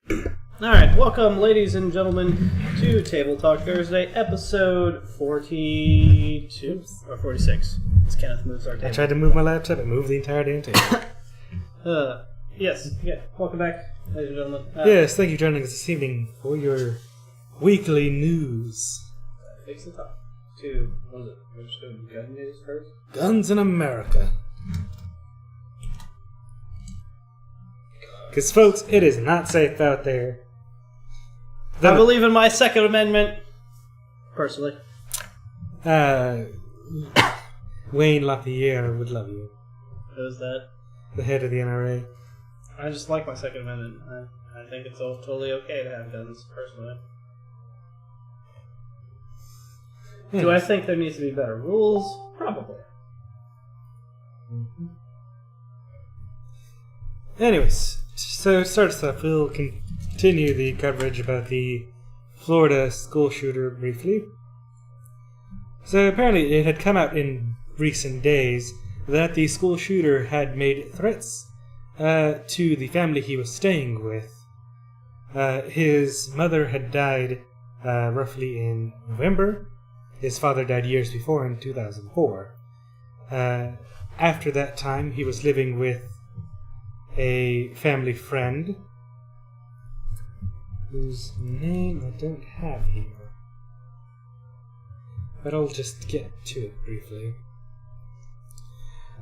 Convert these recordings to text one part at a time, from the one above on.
Alright, welcome ladies and gentlemen to Table Talk Thursday, episode 42 or 46. As Kenneth moves our table. I tried to move my laptop, it moved the entire damn table. Yes, welcome back, ladies and gentlemen. Yes, thank you for joining us this evening for your weekly news. Fix the top. What is it? We're just doing gun news first? Guns in America. Because, folks, it is not safe out there. I believe in my Second Amendment, personally. Wayne LaPierre would love you. Who's that? The head of the NRA. I just like my Second Amendment. I think it's totally okay to have guns, personally. Yes. Do I think there needs to be better rules? Probably. Mm-hmm. Anyways, so to start us off, we'll continue the coverage about the Florida school shooter briefly. So apparently it had come out in recent days that the school shooter had made threats to the family he was staying with. His mother had died roughly in November. His father died years before in 2004. After that time, he was living with a family friend whose name I don't have here. But I'll just get to it briefly.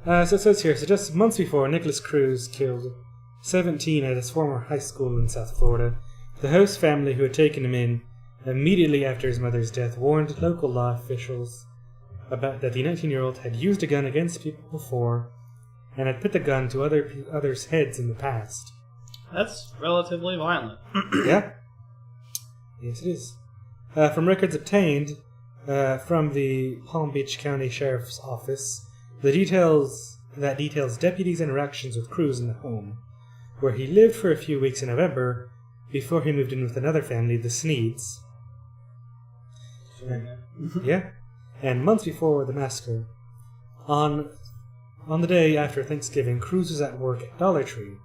So it says here, so just months before, Nicholas Cruz killed 17 at his former high school in South Florida. The host family who had taken him in immediately after his mother's death warned local law officials about that the 19-year-old had used a gun against people before and had put the gun to others' heads in the past. That's relatively violent. Yeah. Yes, it is. From records obtained from the Palm Beach County Sheriff's Office, details deputies' interactions with Cruz in the home, where he lived for a few weeks in November before he moved in with another family, the Sneeds. Yeah. And months before the massacre, on the day after Thanksgiving, Cruz was at work at Dollar Tree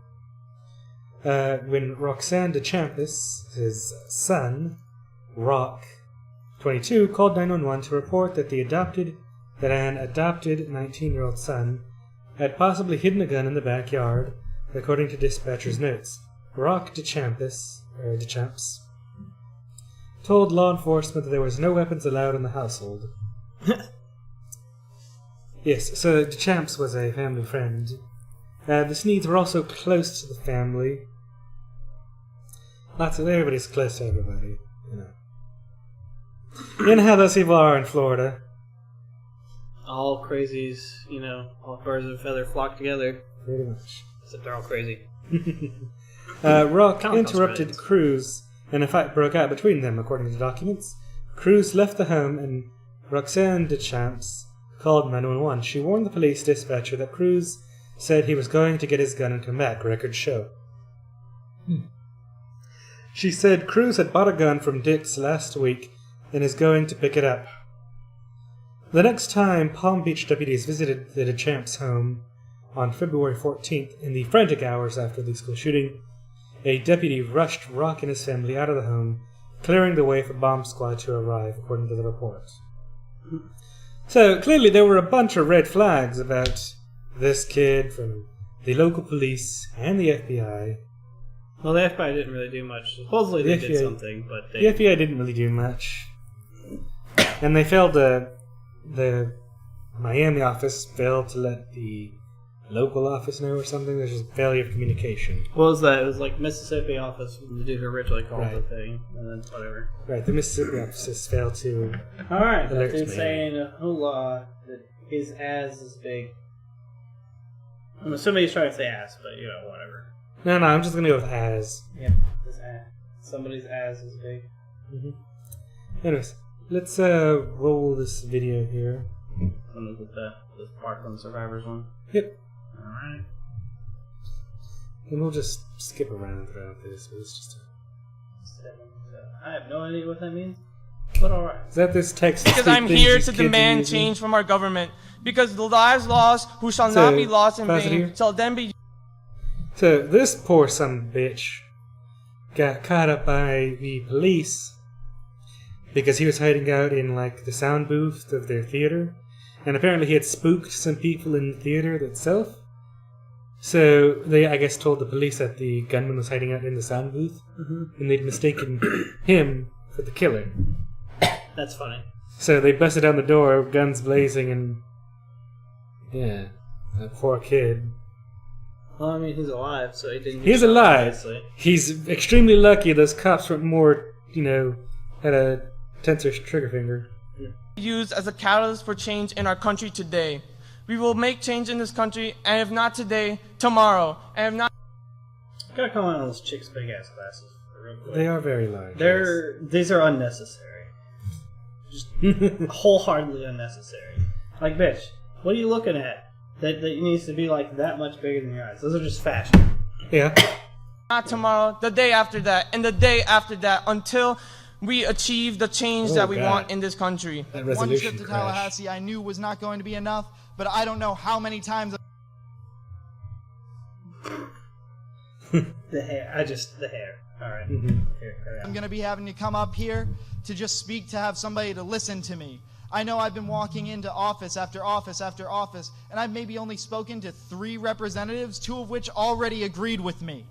when Roxanne DeChamps, his son, Rock, 22, called 911 to report that an adopted 19-year-old son had possibly hidden a gun in the backyard, according to dispatcher's notes. Rock DeChamps told law enforcement that there was no weapons allowed in the household. Yes, so DeChamps was a family friend. The Sneeds were also close to the family. Everybody's close to everybody, you know. You know how those people are in Florida. All crazies, all birds of a feather flock together. Pretty much. Except they're all crazy. Rock interrupted Cruz, and a fight broke out between them, according to documents. Cruz left the home, and Roxanne DeChamps called 911. She warned the police dispatcher that Cruz said he was going to get his gun and come back, records show. She said Cruz had bought a gun from Dick's last week and is going to pick it up. The next time Palm Beach deputies visited the DeChamps home on February 14th, in the frantic hours after the school shooting, a deputy rushed Rock and his family out of the home, clearing the way for bomb squad to arrive, according to the report. So, clearly there were a bunch of red flags about this kid from the local police and the FBI. Well, the FBI didn't really do much. Supposedly they did something, but the FBI didn't really do much. And they failed the Miami office failed to let the local office know or something. There's just failure of communication. What was that? It was like Mississippi office, the dude who originally called the thing, and then whatever. Right, the Mississippi office failed to Alright, that dude's saying, hola, that his ass is big. I'm assuming he's trying to say ass, but whatever. No, I'm just going to go with as. Yep, his ass. Somebody's ass is big. Mm-hmm. Anyways, let's roll this video here. Someone with this part on the Survivors one? Yep. Alright. And we'll just skip around throughout this. It's just I have no idea what that means, but alright. Is that this text? Because I'm here to demand change from our government. Because the lives lost, who shall not be lost in vain, shall then be... So, this poor son of a bitch got caught up by the police because he was hiding out in like the sound booth of their theater, and apparently he had spooked some people in the theater itself. So they, I guess, told the police that the gunman was hiding out in the sound booth, and they'd mistaken him for the killer. That's funny. So they busted down the door, guns blazing, and yeah, that poor kid. Well, I mean, he's alive, so he didn't. He's alive. Obviously. He's extremely lucky. Those cops weren't more, had a tenser trigger finger. Used as a catalyst for change in our country today. We will make change in this country, and if not today, tomorrow. And if not, I gotta comment on those chicks' big ass glasses real quick. They are very large. These are unnecessary. Just wholeheartedly unnecessary. Like, bitch, what are you looking at? That needs to be like that much bigger than your eyes. Those are just fashion. Yeah. not tomorrow, the day after that, and the day after that, until we achieve the change that we want in this country. That One resolution trip to crash. Tallahassee I knew was not going to be enough, but I don't know how many times. The hair. The hair. All right. Here, carry I'm on. going to be having to come up here to just speak, to have somebody to listen to me. I know I've been walking into office after office after office, and I've maybe only spoken to 3 representatives, 2 of which already agreed with me.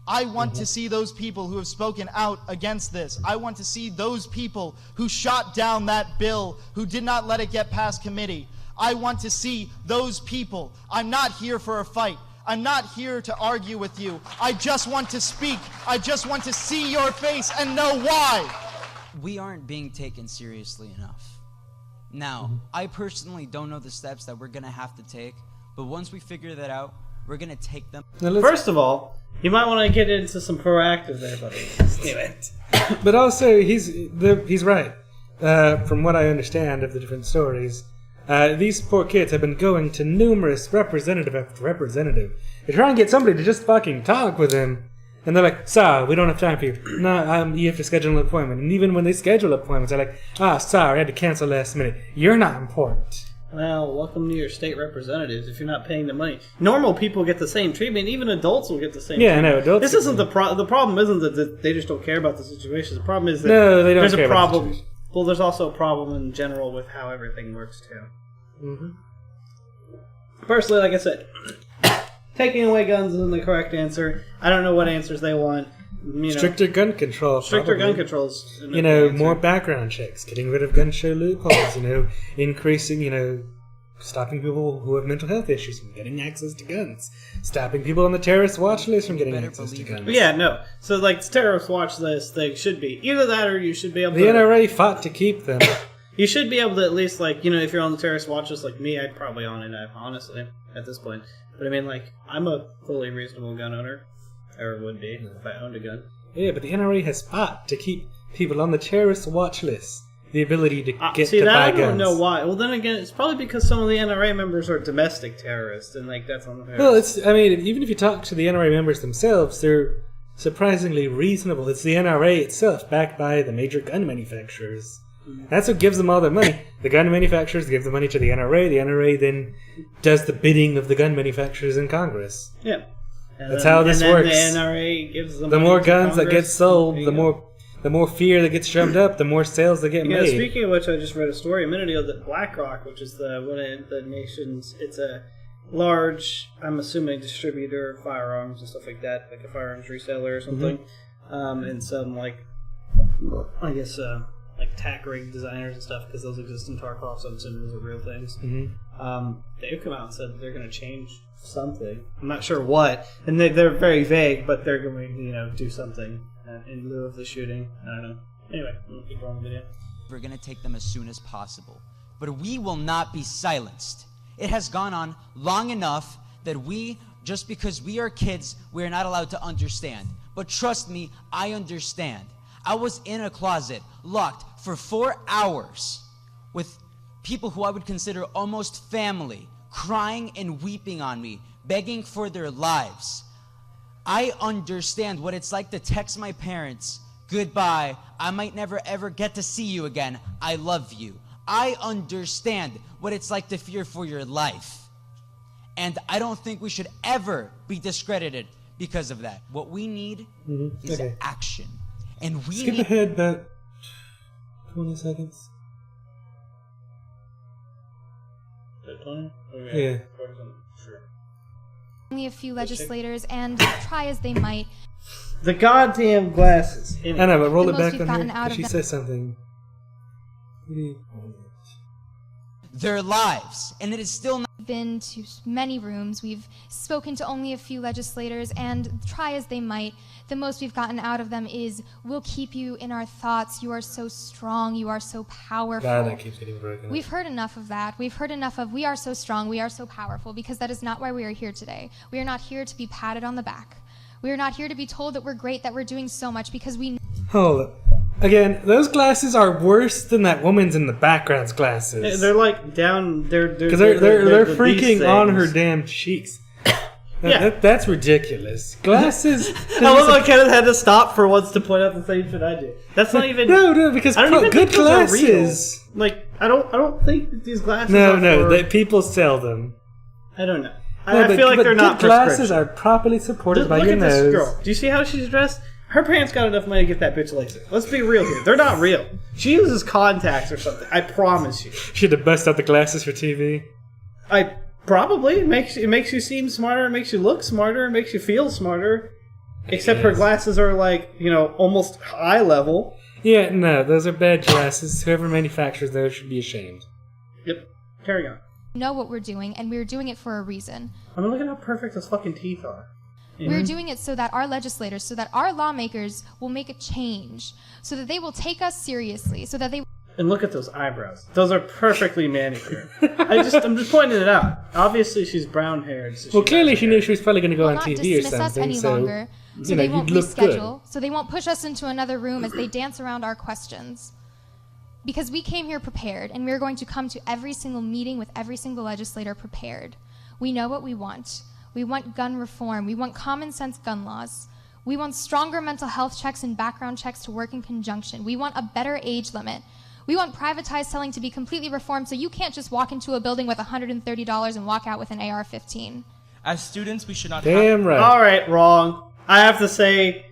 I want to see those people who have spoken out against this. I want to see those people who shot down that bill, who did not let it get past committee. I want to see those people. I'm not here for a fight. I'm not here to argue with you. I just want to speak. I just want to see your face and know why. We aren't being taken seriously enough. Now, I personally don't know the steps that we're going to have to take, but once we figure that out, we're going to take them. First of all, you might want to get into some proactive there, buddy. Anyway. But also, he's right. From what I understand of the different stories, these poor kids have been going to numerous representative after representative to try and get somebody to just fucking talk with them. And they're like, sorry, we don't have time for you. No, you have to schedule an appointment. And even when they schedule appointments, they're like, sorry, I had to cancel last minute. You're not important. Well, welcome to your state representatives if you're not paying the money. Normal people get the same treatment. Even adults will get the same treatment. Yeah, no, adults. This isn't the problem isn't that they just don't care about the situation. The problem is that No, they don't there's care a about the problem. situation. Well, there's also a problem in general with how everything works, too. Mm-hmm. Personally, like I said, taking away guns isn't the correct answer. I don't know what answers they want. Stricter gun control. Stricter probably. gun controls. More background checks, getting rid of gun show loopholes, increasing, stopping people who have mental health issues from getting access to guns, stopping people on the terrorist watch list from getting access to guns. But yeah, no. So, like, the terrorist watch list thing should be either that or you should be able The to... NRA fought to keep them. You should be able to at least, if you're on the terrorist watch list like me, I'd probably on it, honestly, at this point. But I mean, I'm a fully reasonable gun owner. Or would be, if I owned a gun. Yeah, but the NRA has fought to keep people on the terrorist watch list. The ability to get see, to that buy I guns. don't know why. Well, then again, it's probably because some of the NRA members are domestic terrorists, and, that's on the Well, even if you talk to the NRA members themselves, they're surprisingly reasonable. It's the NRA itself, backed by the major gun manufacturers. That's what gives them all their money. The gun manufacturers give the money to the NRA. The NRA then does the bidding of the gun manufacturers in Congress. Yeah. And That's how this works. The NRA gives them The more guns that get Congress. sold, the more fear that gets drummed up, the more sales that get made. Speaking of which, I just read a story a minute ago that BlackRock, which is one of the nation's, it's a large, I'm assuming, distributor of firearms and stuff like that, like a firearms reseller or something, and some I guess tack rig designers and stuff, because those exist in Tarkov, so I'm assuming those are real things. They've come out and said they're going to change something. I'm not sure what, and they're very vague, but they're going to do something in lieu of the shooting. I don't know. Anyway, I'm going to keep on the video. We're going to take them as soon as possible. But we will not be silenced. It has gone on long enough that just because we are kids, we are not allowed to understand. But trust me, I understand. I was in a closet, locked for 4 hours with people who I would consider almost family, crying and weeping on me, begging for their lives. I understand what it's like to text my parents, goodbye, I might never ever get to see you again, I love you. I understand what it's like to fear for your life. And I don't think we should ever be discredited because of that. What we need is action. And we Skip need... ahead about 20 seconds. Is that 20? Yeah. Sure. Only a few legislators, and try as they might. The goddamn glasses. I know, but roll The it most back we've on gotten her. out 'Cause of she them- says something. their lives. And it is still not... Been to many rooms. We've spoken to only a few legislators, and try as they might, the most we've gotten out of them is, we'll keep you in our thoughts. You are so strong. You are so powerful. God, that keeps getting broken. We've heard enough of that. We've heard enough of, we are so strong, we are so powerful, because that is not why we are here today. We are not here to be patted on the back. We are not here to be told that we're great, that we're doing so much, because we... Hold up. Again, those glasses are worse than that woman's in the background's glasses. They're like down. They're freaking on her damn cheeks. That's ridiculous. Glasses. I love how Kenneth had to stop for once to point out the same shit I did. That's not even. No, because I don't even good think those are real. glasses. Like I don't think that these glasses. No, are for, people sell them. I don't know. No, I feel like they're not good glasses prescription. are properly supported by Look your at nose. this girl. Do you see how she's dressed? Her parents got enough money to get that bitch LASIK. Let's be real here. They're not real. She uses contacts or something. I promise you. She had to bust out the glasses for TV. I probably it makes you seem smarter. It makes you look smarter. It makes you feel smarter. Except her glasses are like almost eye level. Yeah, no, those are bad glasses. Whoever manufactures those should be ashamed. Yep. Carry on. know what we're doing, and we're doing it for a reason. I mean, look at how perfect those fucking teeth are. We're doing it so that our legislators, so that our lawmakers will make a change, so that they will take us seriously, so that they... And look at those eyebrows. Those are perfectly manicured. I'm just pointing it out. Obviously, she's brown-haired. So Well, clearly she knew she was probably going to go will on not TV or dismiss us something, any so, longer, so you know, they won't you'd look good. reschedule, so they won't push us into another room as they dance around our questions. Because we came here prepared, and we're going to come to every single meeting with every single legislator prepared. We know what we want. We want gun reform. We want common sense gun laws. We want stronger mental health checks and background checks to work in conjunction. We want a better age limit. We want privatized selling to be completely reformed so you can't just walk into a building with $130 and walk out with an AR-15. As students, we should not Damn right. All right, wrong. I have to say,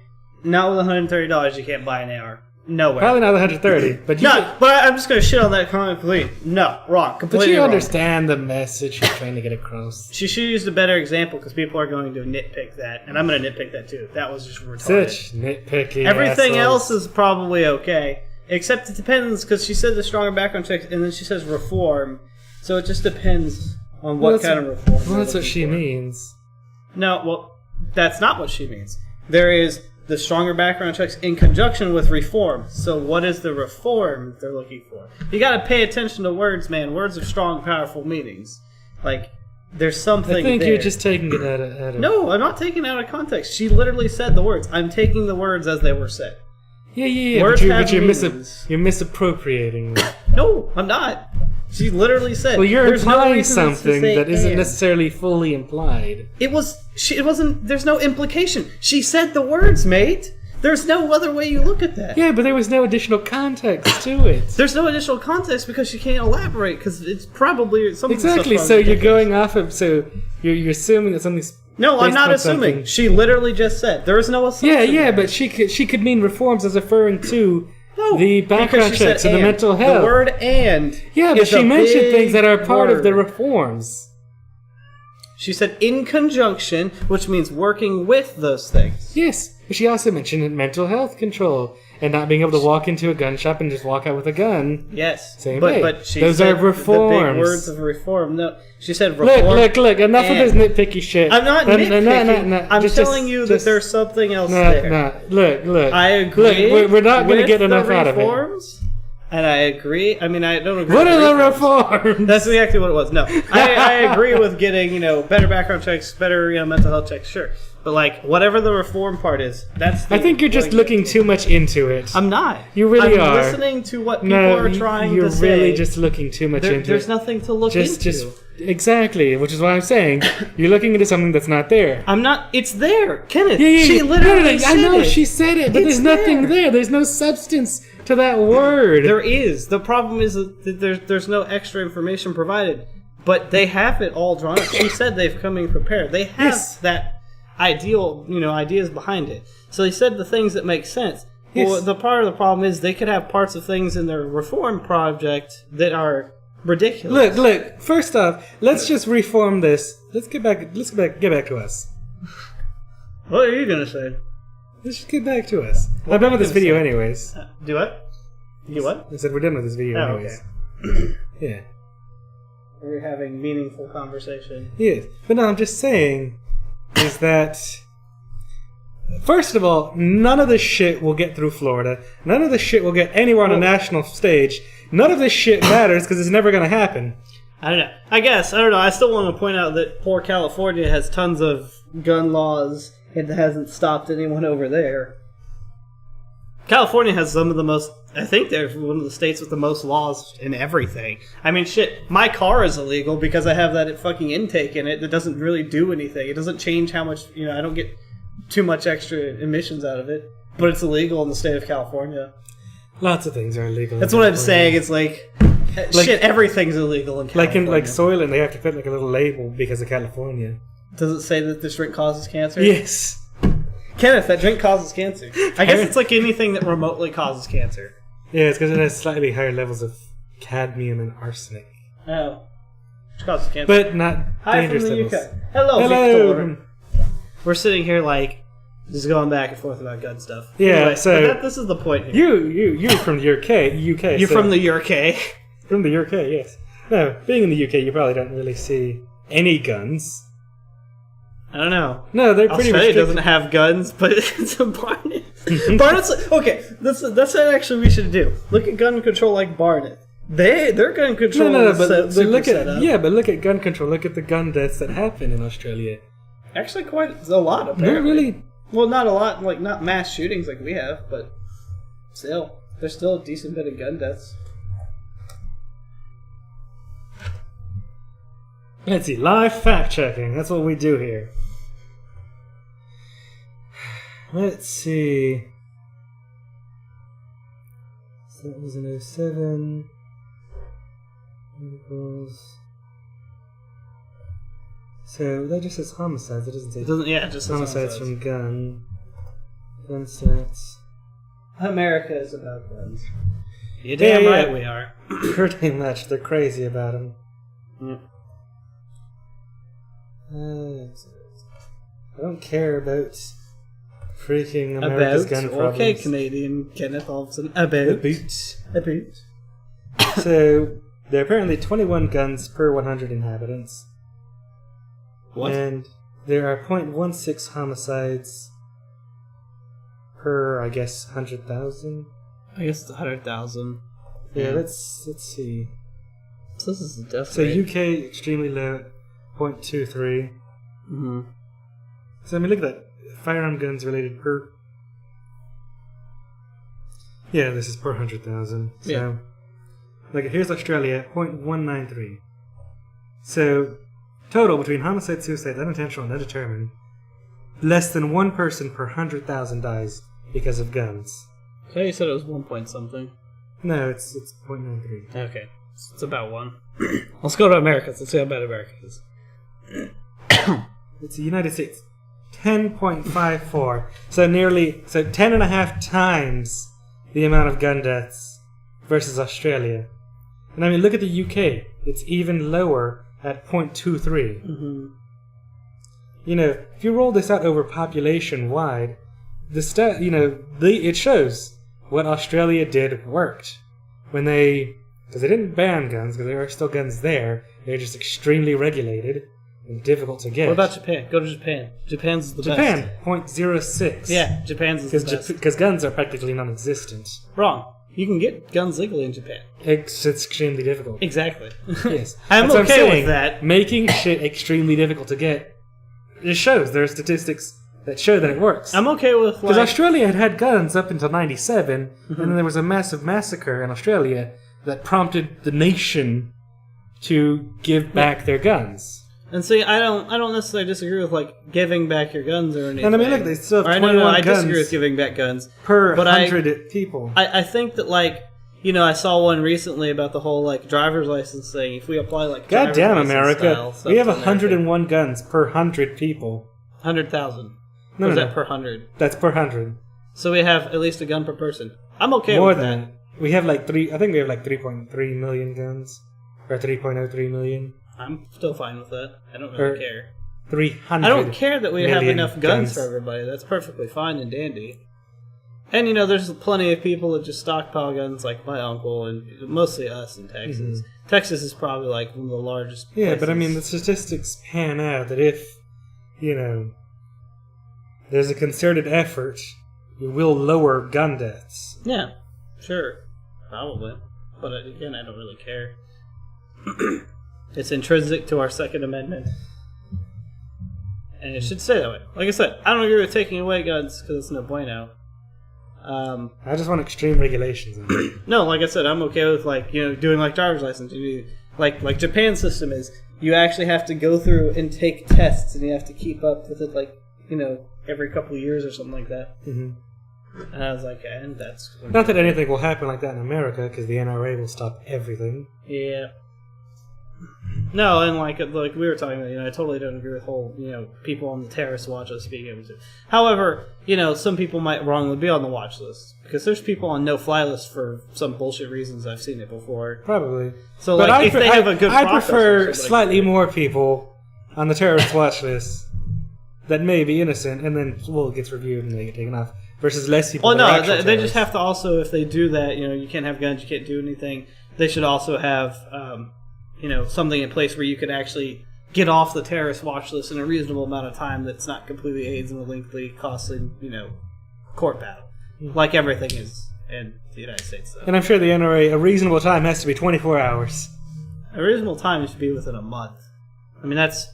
not with $130 you can't buy an AR. Nowhere. Probably not 130, but you No, but I'm just going to shit on that comment completely. No, wrong. Completely but you wrong. understand the message she's trying to get across. She should use a better example because people are going to nitpick that, and I'm going to nitpick that too. That was just retarded. Such nitpicky Everything assholes. else is probably okay, except it depends because she said the stronger background checks, and then she says reform. So it just depends on what kind of reform. Well, you're that's what looking she for. means. No, well, that's not what she means. There is the stronger background checks in conjunction with reform. So what is the reform they're looking for? You got to pay attention to words, man. Words have strong, powerful meanings. Like, there's something I think there. you're just taking it out of... No, I'm not taking it out of context. She literally said the words. I'm taking the words as they were said. Yeah, Words but have you're meanings. you're misappropriating them. No, I'm not. She literally said. Well, you're "There's no implying reason to something say that isn't and." necessarily fully implied. It wasn't. There's no implication. She said the words, mate. There's no other way you look at that. Yeah, but there was no additional context to it. There's no additional context because she can't elaborate because it's probably something. Exactly, so you're going off of... So you're assuming that something's... No, I'm based not on assuming. something. She literally just said there is no assumption. Yeah, there. but she could mean reforms as referring to No, the because background she said checks and the and. mental health. The word "and." Yeah, but is she a mentioned big things that are part of the word. reforms. She said in conjunction, which means working with those things. Yes, but she also mentioned mental health control and not being able to walk into a gun shop and just walk out with a gun. Yes, Same way. but she Those said are reforms. the big words of reform. No, she said reform. Look! Enough and. of this nitpicky shit. I'm not No, nitpicking. no. I'm Just- telling you that just- there's something else there. No. Look. I agree. Look, we're not going to with get enough the out of it. reforms, and I agree. I mean, I don't agree. What with are the reforms. reforms? That's exactly what it was. No, I agree with getting better background checks, better mental health checks. Sure, but like whatever the reform part is, that's. I think you're just looking too much into it. I'm not. You really I'm are. listening to what people are trying to say. You're really just looking too much into it. There's nothing to look into. Exactly, which is why I'm saying you're looking into something that's not there. I'm not. It's there, Kenneth. Yeah, She literally said I know it. she said it, but It's there's nothing there. there. There's no substance to that word. There is. The problem is that there's no extra information provided. But they have it all drawn up. She said they've come in prepared. They have Yes. that. ideas behind it. So they said the things that make sense. Yes. Well, the part of the problem is they could have parts of things in their reform project that are ridiculous. Look. First off, let's just reform this. Let's get back to us. What are you gonna say? Let's just get back to us. I'm done with this video anyways. Do what? You what? I said we're done with this video Oh, anyways. okay. Yeah. We're having meaningful conversation. Yes. But no, I'm just saying is that first of all, none of this shit will get through Florida. None of this shit will get anywhere on a national stage. None of this shit matters because it's never going to happen. I don't know. I don't know. I still want to point out that poor California has tons of gun laws. It hasn't stopped anyone over there. California has some of the most... I think they're one of the states with the most laws in everything. I mean, shit, my car is illegal because I have that fucking intake in it that doesn't really do anything. It doesn't change how much... I don't get too much extra emissions out of it. But it's illegal in the state of California. Lots of things are illegal. That's what I'm saying. It's like shit, everything's illegal in California. Like Soylent, they have to put like a little label because of California. Does it say that this drink causes cancer? Yes. Kenneth, that drink causes cancer. I guess it's like anything that remotely causes cancer. Yeah, it's because it has slightly higher levels of cadmium and arsenic. Oh. Which causes cancer. But not Hi dangerous from the levels. UK. Hello, Victor. We're sitting here like just going back and forth about gun stuff. Yeah, anyway, so this is the point here. You're from the UK. You're from the UK. From the UK, yes. No, being in the UK, you probably don't really see any guns. I don't know. No, they're pretty Australia restricted. doesn't have guns, but it's a Barnet. Barnet's okay. That's what actually we should do. Look at gun control like Barnet. Their gun control but super look set at up. but look at gun control. Look at the gun deaths that happen in Australia. Actually, quite a lot. Apparently. Not really. Well, not a lot. Like not mass shootings like we have, but still, there's still a decent bit of gun deaths. Let's see. Live fact checking. That's what we do here. Let's see. So that was in 07. Equals. So that just says homicides. It doesn't say. It doesn't. Yeah, it just says homicides from gun stats. America is about guns. You're damn right we are. Pretty much. They're crazy about them. Yeah. I don't care about freaking America's gun problems. Okay, Canadian Kenneth all of a sudden. About. So, there are apparently 21 guns per 100 inhabitants. What? And there are 0.16 homicides per, I guess, 100,000. I guess it's 100,000. Yeah, let's see. So this is the death So rate. UK, extremely low, 0.23. Mm-hmm. So, I mean, look at that. Firearm guns related per... Yeah, this is per 100,000. So, Yeah. like, here's Australia, 0.193. So, total between homicide, suicide, unintentional, and undetermined, less than one person per 100,000 dies because of guns. Okay, you said it was 1 point something. No, it's 0.93. Okay. It's about 1. Let's go to America. Let's see how bad America is. It's the United States. 10.54. So 10 and a half times the amount of gun deaths versus Australia. And I mean, look at the UK. It's even lower at 0.23. Mm-hmm. You know, if you roll this out over population wide, it shows what Australia did worked. When because they didn't ban guns, because there are still guns there, they're just extremely regulated and difficult to get. What about Japan? Go to Japan. Japan's the best. Japan, 0.06. Yeah, Japan's is the best. Because guns are practically non-existent. Wrong. You can get guns legally in Japan. It's extremely difficult. Exactly. Yes. I'm That's what okay with saying. that. Making shit extremely difficult to get, it shows. There are statistics that show that it works. I'm okay with Because Australia had guns up until 97, Mm-hmm. and then there was a massive massacre in Australia that prompted the nation to give back their guns. And see, I don't necessarily disagree with like giving back your guns or anything. And I mean, look, they still have Or, 21 I guns disagree with giving back guns per but 100 people. I think that like I saw one recently about the whole like driver's license thing. If we apply like God driver's damn license America, style stuff we have to America. 101 guns per 100 people. 100,000. No, Or is no, that no. per 100? That's per 100. So we have at least a gun per person. I'm okay More with than that. we have like I think we have like 3.3 million guns. Or 3.03 million. I'm still fine with that. I don't Or really care. 300 I don't care that we have million enough guns for everybody. That's perfectly fine and dandy. And, you know, there's plenty of people that just stockpile guns, like my uncle, and mostly us in Texas. Texas is probably, like, one of the largest Yeah, places. but I mean, the statistics pan out that if, you know, there's a concerted effort, we will lower gun deaths. Yeah, sure. Probably. But, again, I don't really care. It's intrinsic to our Second Amendment. And it should stay that way. Like I said, I don't agree with taking away guns, because it's no bueno. I just want extreme regulations. No, like I said, I'm okay with, like, you know, doing like driver's license. You do, like Japan's system is, you actually have to go through and take tests, and you have to keep up with it, like, you know, every couple of years or something like that. Mm-hmm. And I was like, and that's Not that anything will happen like that in America, because the NRA will stop everything. yeah. No, and like we were talking about, you know, I totally don't agree with whole, you know, people on the terrorist watch list being able to. However, you know, some people might wrongly be on the watch list because there's people on no-fly lists for some bullshit reasons. I've seen it before. Probably. So, like, if they have a good I process prefer or something slightly like that. more people on the terrorist watch list that may be innocent, and then gets reviewed and they get taken off, versus less people. Well, that are no, actual they just terrorists. have to also, if they do that, you know, you can't have guns, you can't do anything. They should also have, you know, something in place where you could actually get off the terrorist watch list in a reasonable amount of time that's not completely aids in a lengthy, costly, you know, court battle. Like everything is in the United States, though. And I'm sure the NRA, a reasonable time has to be 24 hours. A reasonable time should be within a month. I mean, that's,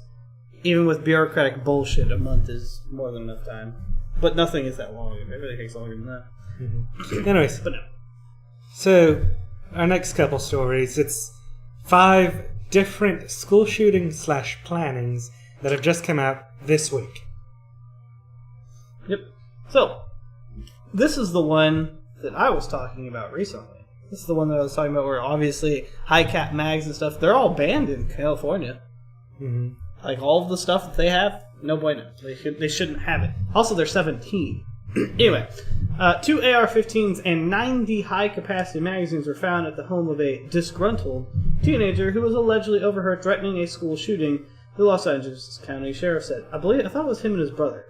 even with bureaucratic bullshit, a month is more than enough time. But nothing is that long. Everything takes longer than that. Anyways, But no. so our next couple stories, it's 5 different school shootings / plannings that have just come out this week. Yep. So, this is the one that I was talking about recently. This is the one that I was talking about where obviously high-cap mags and stuff, they're all banned in California. Mm-hmm. Like, all of the stuff that they have, no bueno. They shouldn't have it. Also, they're 17. Anyway, 2 AR-15s and 90 high-capacity magazines were found at the home of a disgruntled teenager who was allegedly overheard threatening a school shooting, the Los Angeles County Sheriff said. I thought it was him and his brother.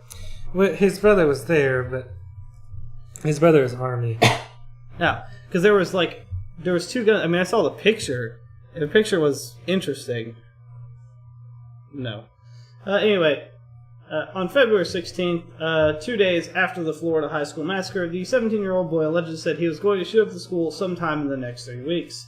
Well, his brother was there, but his brother is Army. Yeah, because there was 2 guns. I mean, I saw the picture. The picture was interesting. No. Anyway, on February 16th, 2 days after the Florida high school massacre, the 17-year-old boy allegedly said he was going to shoot up the school sometime in the next 3 weeks.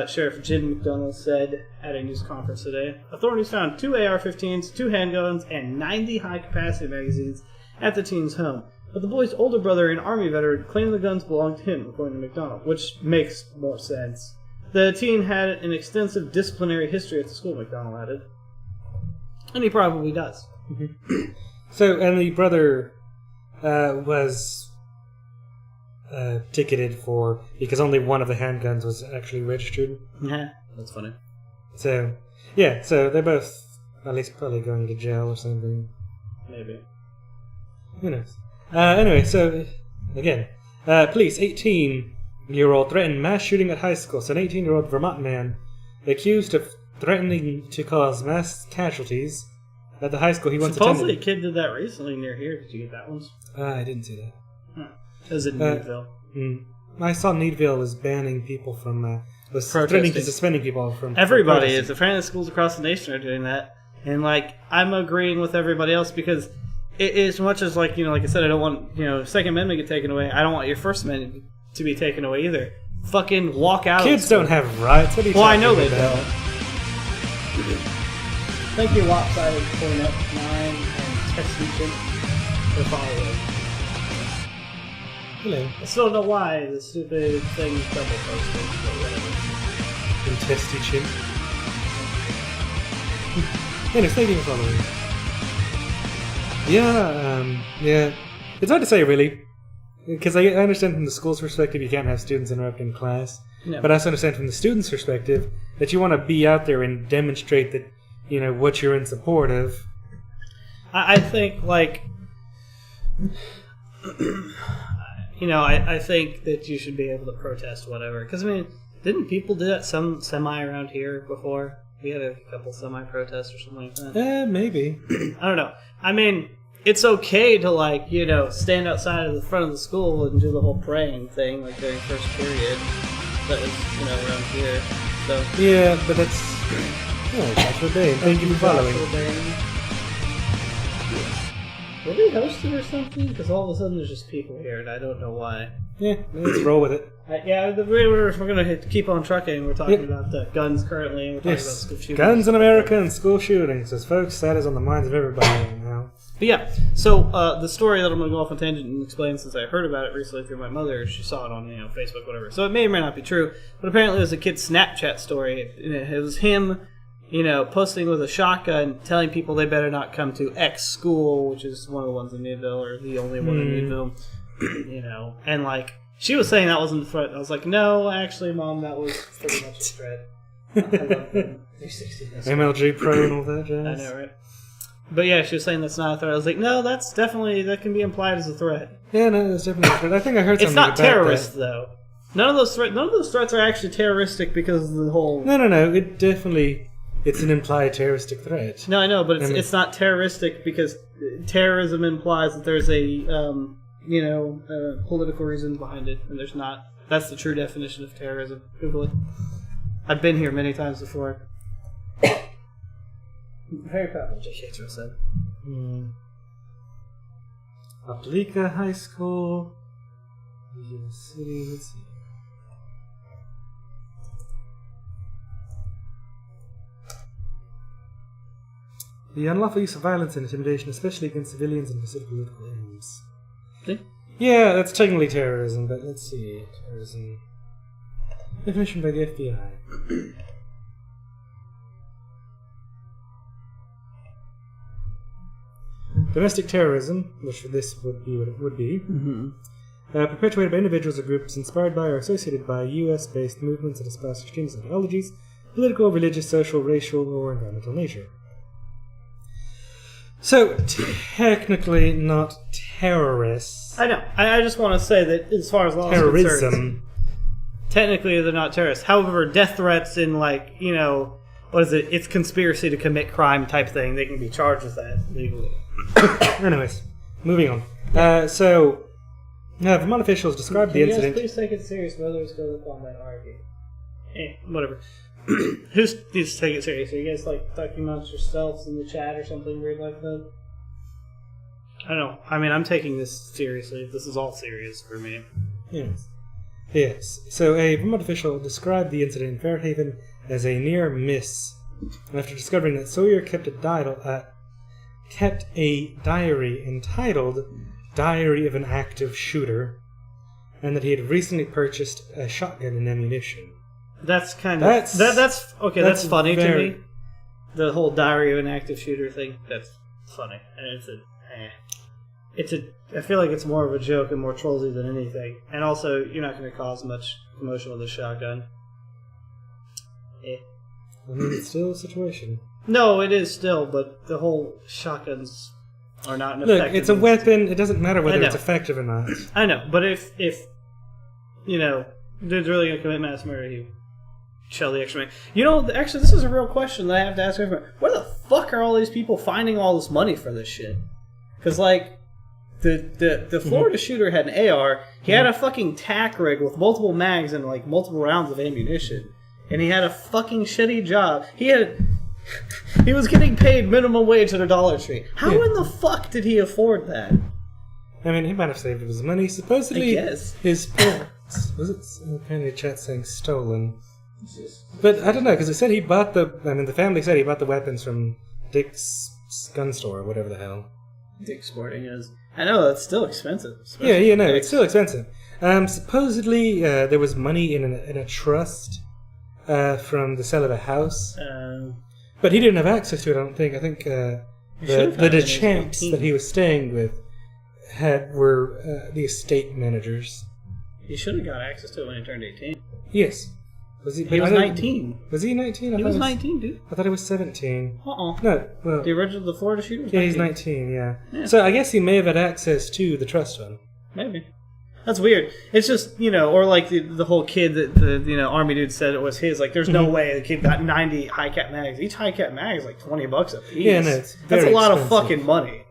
Sheriff Jim McDonald said at a news conference today, authorities found 2 AR-15s, 2 handguns, and 90 high-capacity magazines at the teen's home. But the boy's older brother, an Army veteran, claimed the guns belonged to him, according to McDonald, which makes more sense. The teen had an extensive disciplinary history at the school, McDonald added. And he probably does. So, and the brother was ticketed for, because only one of the handguns was actually registered. Yeah, that's funny. So, yeah, so they're both at least probably going to jail or something. Maybe. Who knows? Anyway, so, again, police, 18-year-old threatened mass shooting at high school. So an 18-year-old Vermont man accused of threatening to cause mass casualties at the high school he once Supposedly attended. a kid did that recently near here. Did you get that one? I didn't see that. It was in Newville. I saw Needville was banning people from, was Protesting. threatening to suspending people from Everybody protesting. is. Apparently schools across the nation are doing that. And, like, I'm agreeing with everybody else because as much as, like, you know, like I said, I don't want, you know, Second Amendment to get taken away. I don't want your First Amendment to be taken away either. Fucking walk out. Kids don't have rights. What are you Well, I talking know they about? don't. Thank you, Lopsided, for 9 and Text Teaching for following. Hello. I still don't know why the stupid thing is double posted, but whatever. And test teaching. Anyways, thank you for following. Yeah. It's hard to say, really. Because I understand from the school's perspective you can't have students interrupting class. No. But I also understand from the student's perspective that you want to be out there and demonstrate that, you know, what you're in support of. I think, like, I think that you should be able to protest whatever. Because, I mean, didn't people do that some semi around here before? We had a couple semi-protests or something like that. Maybe. I don't know. I mean, it's okay to, like, stand outside of the front of the school and do the whole praying thing, like, during first period. That was, around here. So Yeah, but that's... Joshua Bain. Thank you for following. Were we hosted or something? Because all of a sudden there's just people here, and I don't know why. Yeah, let's roll with it. We're going to keep on trucking. We're talking about the guns currently, and we're talking about school shootings. Guns in America and school shootings. As folks, that is on the minds of everybody right now. But yeah, so the story that I'm going to go off on tangent and explain, since I heard about it recently through my mother, she saw it on Facebook, whatever. So it may or may not be true, but apparently it was a kid's Snapchat story. It was him, posting with a shotgun, telling people they better not come to X school, which is one of the ones in Meadville, or the only one in Meadville, and like, she was saying that wasn't a threat. I was like, no, actually, Mom, that was pretty much a threat. I love them. 360. MLG Pro and all that jazz. I know, right? But yeah, she was saying that's not a threat. I was like, no, that can be implied as a threat. Yeah, no, that's definitely a threat. I think I heard something about that. It's not terrorist, though. None of those threats are actually terroristic because of the whole... No. It's an implied terroristic threat. No, I know, but it's not terroristic because terrorism implies that there's a, political reason behind it, and there's not. That's the true definition of terrorism. Google it. I've been here many times before. Very proud of J.K. said. Aplica High School. City, let's see. The unlawful use of violence and intimidation, especially against civilians and for political aims. See? Yeah, that's technically terrorism, but let's see. Terrorism. Definition by the FBI. Domestic terrorism, which for this would be what it would be, perpetuated by individuals or groups inspired by or associated by U.S.-based movements that espouse extremist ideologies, political, religious, social, racial, or environmental nature. So, technically not terrorists. I know. I just want to say that as far as law is concerned, technically they're not terrorists. However, death threats in, like, what is it? It's conspiracy to commit crime type thing. They can be charged with that legally. Anyways, moving on. Vermont officials described the incident... Please take it serious. Others go to combat argue. Whatever. Who needs to take it serious? Are you guys, like, talking amongst yourselves in the chat or something weird like that? I don't know. I mean, I'm taking this seriously. This is all serious for me. Yes. So a Vermont official described the incident in Fairhaven as a near miss, and after discovering that Sawyer kept a diary entitled "Diary of an Active Shooter," and that he had recently purchased a shotgun and ammunition. That's kind of that's funny to me. The whole diary of an active shooter thing. That's funny, and I feel like it's more of a joke and more trollsy than anything. And also, you're not going to cause much commotion with a shotgun. I mean, it's still a situation. No, it is still, but the whole shotguns are not an effective. Look, it's a weapon. It doesn't matter whether it's effective or not. I know, but if dude's really going to commit mass murder, he shell the extra money. Actually, this is a real question that I have to ask everyone. Where the fuck are all these people finding all this money for this shit? Because, like, the Florida shooter had an AR. He had a fucking tack rig with multiple mags and, like, multiple rounds of ammunition. And he had a fucking shitty job. He was getting paid minimum wage at a Dollar Tree. How in the fuck did he afford that? I mean, he might have saved his money. Supposedly, his parents... Was it apparently chat saying stolen? But I don't know, because it said he bought the family said he bought the weapons from Dick's gun store, or whatever the hell. Dick's Sporting is. I know, that's still expensive. It's still expensive. Supposedly, there was money in a trust from the sale of a house. But he didn't have access to it, I don't think. I think the Deschamps that he was staying with were the estate managers. He should have got access to it when he turned 18. Yes. Was he? He was 19. Was he 19? He was 19, dude. I thought he was 17. Uh-uh. No, well, The original, the Florida shooter was yeah, 19. he's 19. Yeah. Yeah. So I guess he may have had access to the trust fund. Maybe. That's weird. It's just, or like the whole kid that the Army dude said it was his. Like, there's no way the kid got 90 high cap mags. Each high cap mag is like $20 a piece. Yeah, no, it's that's a very lot expensive. of fucking money.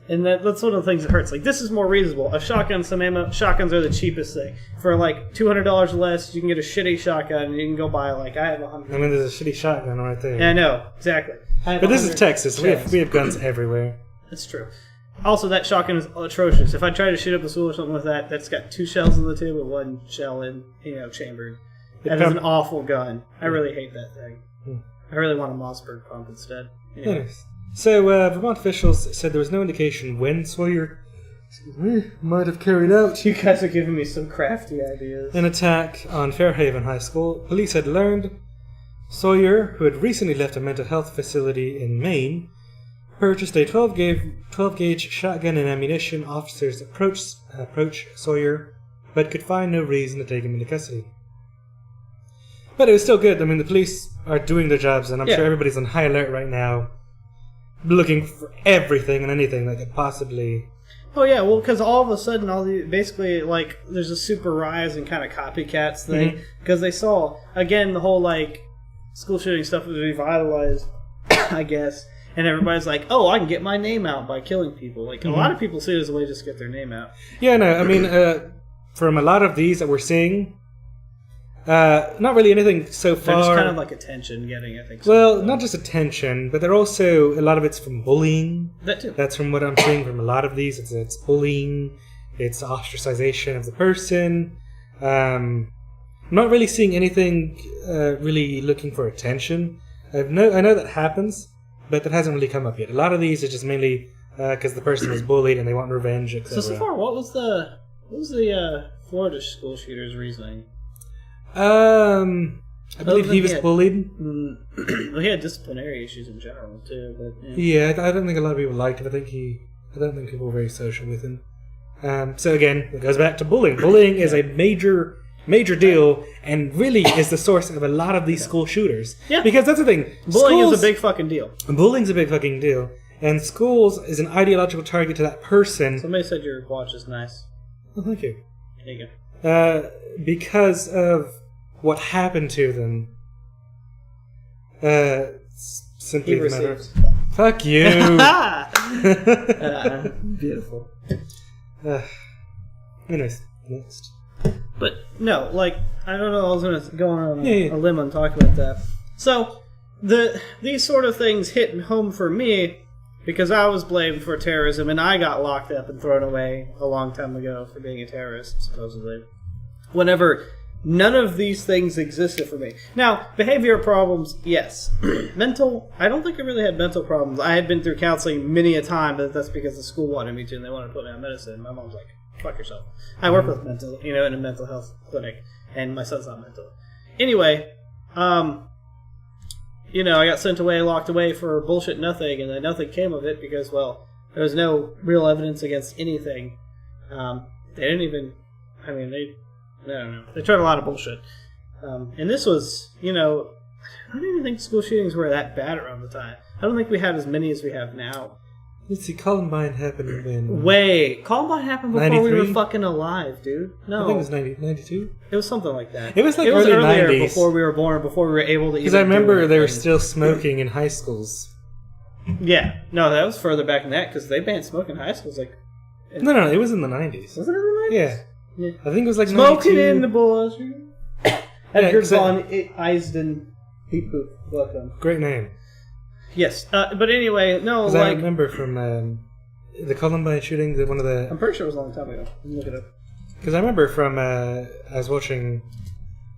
And that's one of the things that hurts. Like, this is more reasonable. A shotgun, some ammo. Shotguns are the cheapest thing. For like $200 less, you can get a shitty shotgun, and you can go buy like I have 100. I mean, there's a shitty shotgun right there. Yeah, I know exactly. But this is Texas. We have guns everywhere. That's true. Also, that shotgun is atrocious. If I try to shoot up a school or something with that, that's got 2 shells in the tube with 1 shell in, chambered. That is an awful gun. I really hate that thing. I really want a Mossberg pump instead. Anyway. Nice. So, Vermont officials said there was no indication when Sawyer might have carried out You guys are giving me some crafty ideas. an attack on Fairhaven High School. Police had learned Sawyer, who had recently left a mental health facility in Maine, purchased a 12-gauge shotgun and ammunition. Officers approached Sawyer, but could find no reason to take him into custody. But it was still good. I mean, the police are doing their jobs, and I'm sure everybody's on high alert right now, looking for everything and anything that could possibly... Oh yeah, well, because all of a sudden, basically, like, there's a super rise in kind of copycats thing, because they saw, again, the whole, like, school shooting stuff was revitalized, I guess, and everybody's like, oh, I can get my name out by killing people. Like, a lot of people see it as a way to just get their name out. Yeah, no, I mean, from a lot of these that we're seeing, not really anything so far. They're just kind of like attention getting, I think. Well, not just attention, but they're also, a lot of it's from bullying. That too. That's from what I'm seeing from a lot of these. It's bullying, it's ostracization of the person. I'm not really seeing anything really looking for attention. I know that happens, but that hasn't really come up yet. A lot of these are just mainly because the person was bullied and they want revenge, etc. So far, what was the Florida school shooter's reasoning? I believe he was bullied. Well, he had disciplinary issues in general too. But Yeah, I don't think a lot of people liked him. I don't think people were very social with him. So again, it goes back to bullying. Bullying is a major deal, and really is the source of a lot of these school shooters. Yeah. Because that's the thing. Bullying is a big fucking deal. Bullying's a big fucking deal. And schools is an ideological target to that person. Somebody said your watch is nice. Oh, thank you. There you go. Because of what happened to them. Simply He the matter of... received. Fuck you! Beautiful. Anyways, next. But no, like, I don't know. I was going to go on Yeah. a limb and talk about that. So these sort of things hit home for me because I was blamed for terrorism and I got locked up and thrown away a long time ago for being a terrorist, supposedly. Whenever none of these things existed for me. Now, behavioral problems, yes. Mental, I don't think I really had mental problems. I had been through counseling many a time, but that's because the school wanted me to and they wanted to put me on medicine. My mom's like, fuck yourself. I work with mental, in a mental health clinic, and my son's not mental. Anyway, I got sent away, locked away for bullshit nothing, and then nothing came of it because, well, there was no real evidence against anything. They didn't even, I don't know. They tried a lot of bullshit. And this was, I don't even think school shootings were that bad around the time. I don't think we had as many as we have now. Let's see, Columbine happened when... Wait, Columbine happened before 93? we were fucking alive, dude. No. I think it was 92? It was something like that. It was like it was early earlier 90s. before we were born, before we were able to. Because I remember they were still smoking in high schools. Yeah, no, that was further back than that because they banned smoking in high schools. Like, No, it was in the 90s. wasn't it in the 90s? Yeah. I think it was like Smoking 92. in the bathroom. Edgar so- von Eisden. Beep boop. Welcome. Great name. Yes, but anyway, no, Because I like remember from the Columbine shooting, one of the... I'm pretty sure it was a long time ago. Look it up. Because I remember from... I was watching...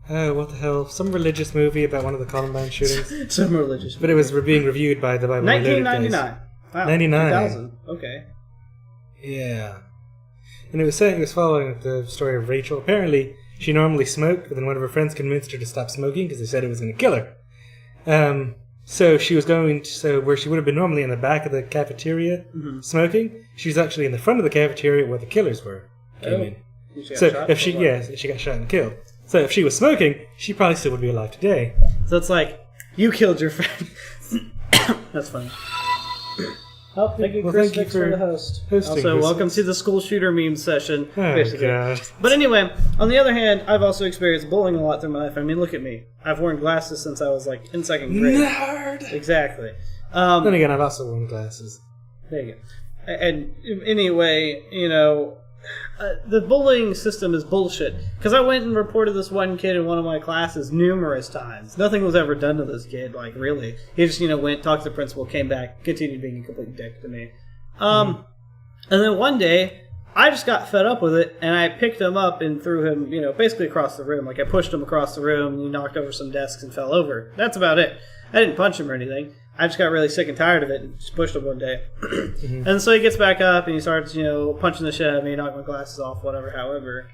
what the hell? Some religious movie about one of the Columbine shootings. Some religious. But it was being reviewed by the Bible. 1999. Wow. 99. 2000. Okay. Yeah. And it was saying it was following the story of Rachel. Apparently, she normally smoked, but then one of her friends convinced her to stop smoking because they said it was going to kill her. So she was going to, where she would have been normally in the back of the cafeteria smoking, she was actually in the front of the cafeteria where the killers came in. She got So shot if or she, what? yeah, she got shot and killed. So if she was smoking, she probably still would be alive today. So it's like, you killed your friend. That's funny. Oh, thank you, Well, Chris, thank you thanks for for the host. hosting Also, this. welcome to the school shooter meme session. Oh, basically. God. But anyway, on the other hand, I've also experienced bullying a lot through my life. I mean, look at me. I've worn glasses since I was like in second grade. Nerd! Exactly. Then again, I've also worn glasses. There you go. And anyway, you know, the bullying system is bullshit. Because I went and reported this one kid in one of my classes numerous times. Nothing was ever done to this kid, like, really. He just, went, talked to the principal, came back, continued being a complete dick to me. And then one day, I just got fed up with it, and I picked him up and threw him, basically across the room. Like, I pushed him across the room, and he knocked over some desks and fell over. That's about it. I didn't punch him or anything. I just got really sick and tired of it and just pushed him one day. And so he gets back up, and he starts, punching the shit out of me, knocked my glasses off, whatever, however.